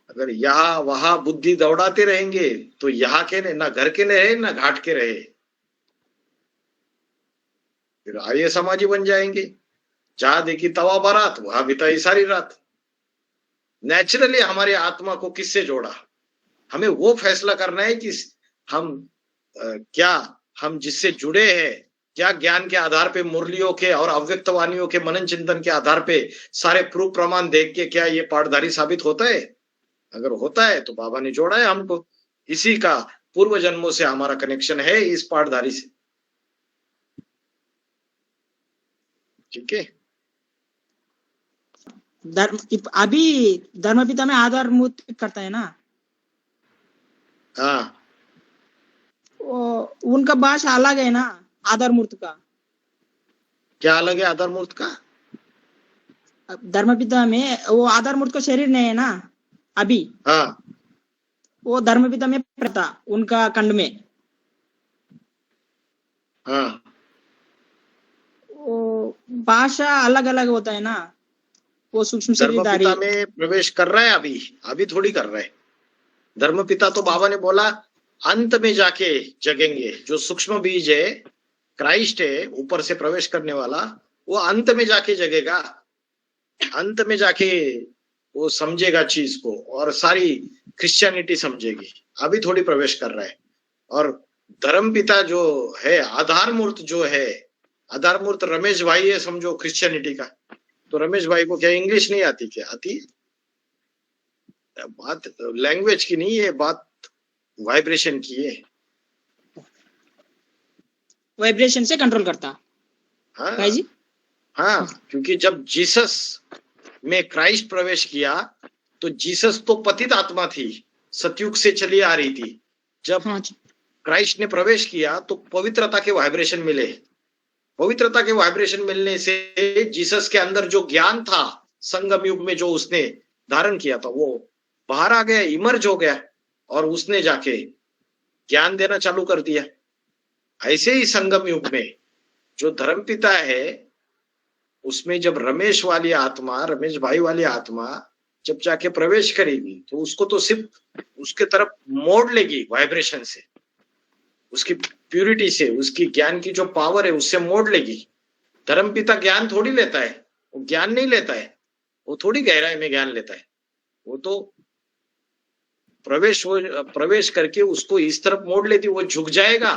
अगर यहाँ वहां बुद्धि दौड़ाते रहेंगे तो यहाँ के ना घर के रहे ना घाट के रहे, फिर आर्य समाजी बन जाएंगे। जहां देखी तवा बारात, वहां बिताई सारी रात। नेचुरली हमारी आत्मा को किससे जोड़ा, हमें वो फैसला करना है कि क्या हम जिससे जुड़े हैं, क्या ज्ञान के आधार पे, मुरलियों के और अव्यक्त वाणियों के मनन चिंतन के आधार पे सारे प्रूफ प्रमाण देख के क्या ये पाठधारी साबित होता है? अगर होता है तो बाबा ने जोड़ा है हमको। इसी का पूर्व जन्मों से हमारा कनेक्शन है इस पाठधारी से। ठीक है। अभी धर्मपिता में आधार मूर्ति करता है ना? हाँ, उनका भाषा अलग है ना आधार मूर्त का? क्या अलग है आधार मूर्त का? धर्मपिता में वो आधार मूर्त का शरीर नहीं है ना अभी? हाँ, वो धर्मपिता में पड़ता उनका खंड में। हाँ, वो भाषा अलग अलग होता है ना, वो सूक्ष्म शरीरधारी। धर्मपिता में प्रवेश कर रहा है अभी, अभी थोड़ी कर रहा है। धर्मपिता तो बाबा ने बोला अंत में जाके जगेंगे। जो सूक्ष्म बीज है, क्राइस्ट है ऊपर से प्रवेश करने वाला, वो अंत में जाके जगेगा, अंत में जाके वो समझेगा चीज को और सारी क्रिश्चियनिटी समझेगी। अभी थोड़ी प्रवेश कर रहा है। और धर्मपिता जो है, आधार मूर्त जो है, आधार मूर्त रमेश भाई है समझो क्रिश्चियनिटी का। तो रमेश भाई को क्या इंग्लिश नहीं आती? क्या आती है? बात लैंग्वेज की नहीं है, बात वाइब्रेशन की है। वाइब्रेशन से कंट्रोल करता। हाँ भाई जी, हाँ, क्योंकि जब जीसस में क्राइस्ट प्रवेश किया तो जीसस तो पतित आत्मा थी, सतयुग से चली आ रही थी। जब क्राइस्ट ने प्रवेश किया तो पवित्रता के वाइब्रेशन मिले। पवित्रता के वाइब्रेशन मिलने से जीसस के अंदर जो ज्ञान था संगम युग में जो उसने धारण किया था वो बाहर आ गया, इमर्ज हो गया और उसने जाके ज्ञान देना चालू कर दिया। ऐसे ही संगम युग में जो धर्मपिता है उसमें जब रमेश वाली आत्मा, रमेश भाई वाली आत्मा जब जाके प्रवेश करेगी तो उसको तो सिर्फ उसके तरफ मोड़ लेगी वाइब्रेशन से, उसकी प्यूरिटी से, उसकी ज्ञान की जो पावर है उससे मोड़ लेगी। धर्मपिता ज्ञान थोड़ी लेता है, वो ज्ञान नहीं लेता है, वो थोड़ी गहराई में ज्ञान लेता है। वो तो प्रवेश करके उसको इस तरफ मोड़ लेती, वो झुक जाएगा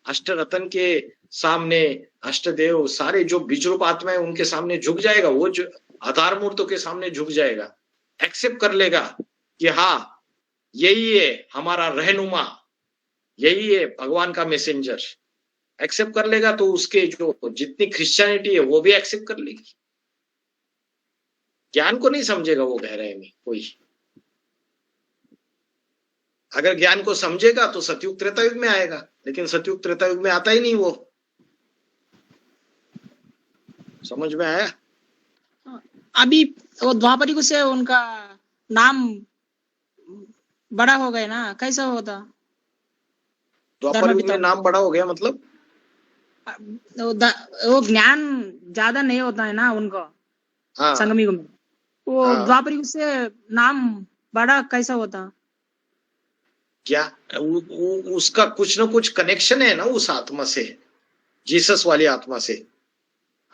अष्ट रतन के सामने, अष्टदेव सारे जो बीजरूप आत्मा है उनके सामने झुक जाएगा। वो जो आधार मूर्तों के सामने झुक जाएगा, एक्सेप्ट कर लेगा कि हाँ यही है हमारा रहनुमा, यही है भगवान का मैसेंजर। एक्सेप्ट कर लेगा तो उसके जो जितनी क्रिश्चियनिटी है वो भी एक्सेप्ट कर लेगी। ज्ञान को नहीं समझेगा वो गहराई में कोई। अगर ज्ञान को समझेगा तो सतयुग त्रेता युग में आएगा, लेकिन सतयुग त्रेता युग में आता ही नहीं वो। समझ में आया? अभी वो द्वापर युग से उनका नाम बड़ा हो गया ना, कैसा होता? द्वापर युग में नाम बड़ा हो गया मतलब वो ज्ञान ज्यादा नहीं होता है ना उनको। हाँ। संगम युग में वो हाँ। द्वापर युग से नाम बड़ा कैसा होता? क्या उसका कुछ ना कुछ कनेक्शन है ना उस आत्मा से, जीसस वाली आत्मा से।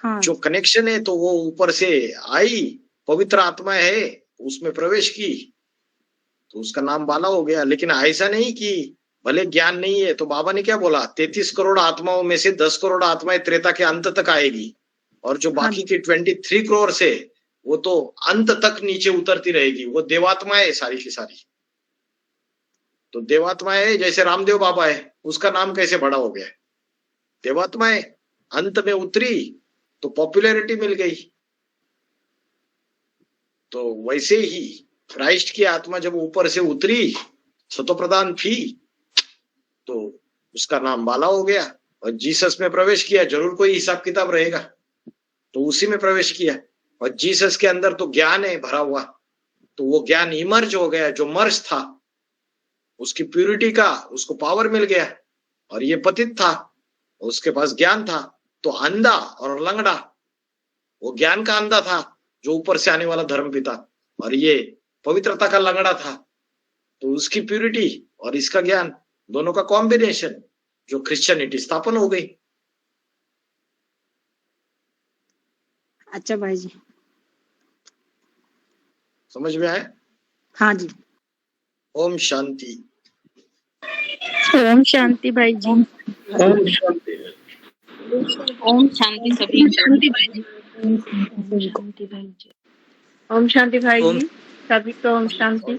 हाँ। जो कनेक्शन है तो वो ऊपर से आई, पवित्र आत्मा है, उसमें प्रवेश की तो उसका नाम बाला हो गया। लेकिन ऐसा नहीं कि भले ज्ञान नहीं है तो बाबा ने क्या बोला, 33 करोड़ आत्माओं में से 10 करोड़ आत्माएं त्रेता के अंत तक आएगी और जो बाकी के 23 करोड़ से वो तो अंत तक नीचे उतरती रहेगी। वो देवात्मा है सारी की सारी। तो देवात्मा है, जैसे रामदेव बाबा है, उसका नाम कैसे बड़ा हो गया? देवात्मा है, अंत में उतरी तो पॉपुलैरिटी मिल गई। तो वैसे ही क्राइस्ट की आत्मा जब ऊपर से उतरी, सतोप्रधान थी, तो उसका नाम बाला हो गया और जीसस में प्रवेश किया। जरूर कोई हिसाब किताब रहेगा तो उसी में प्रवेश किया। और जीसस के अंदर तो ज्ञान है भरा हुआ, तो वो ज्ञान इमर्ज हो गया। जो मर्ज था उसकी प्यूरिटी का उसको पावर मिल गया। और ये पतित था, उसके पास ज्ञान था, तो अंधा और लंगड़ा, वो ज्ञान का अंधा था जो ऊपर से आने वाला धर्मपिता, और ये पवित्रता का लंगड़ा था। तो उसकी प्यूरिटी और इसका ज्ञान दोनों का कॉम्बिनेशन जो क्रिश्चियनिटी स्थापन हो गई। अच्छा भाई जी, समझ में आया? हाँ जी। ओम शांति। ओम शांति भाई जी। ओम शांति। ओम शांति सभी। ओम शांति भाई जी। ओम शांति भाई जी। सभी को ओम शांति।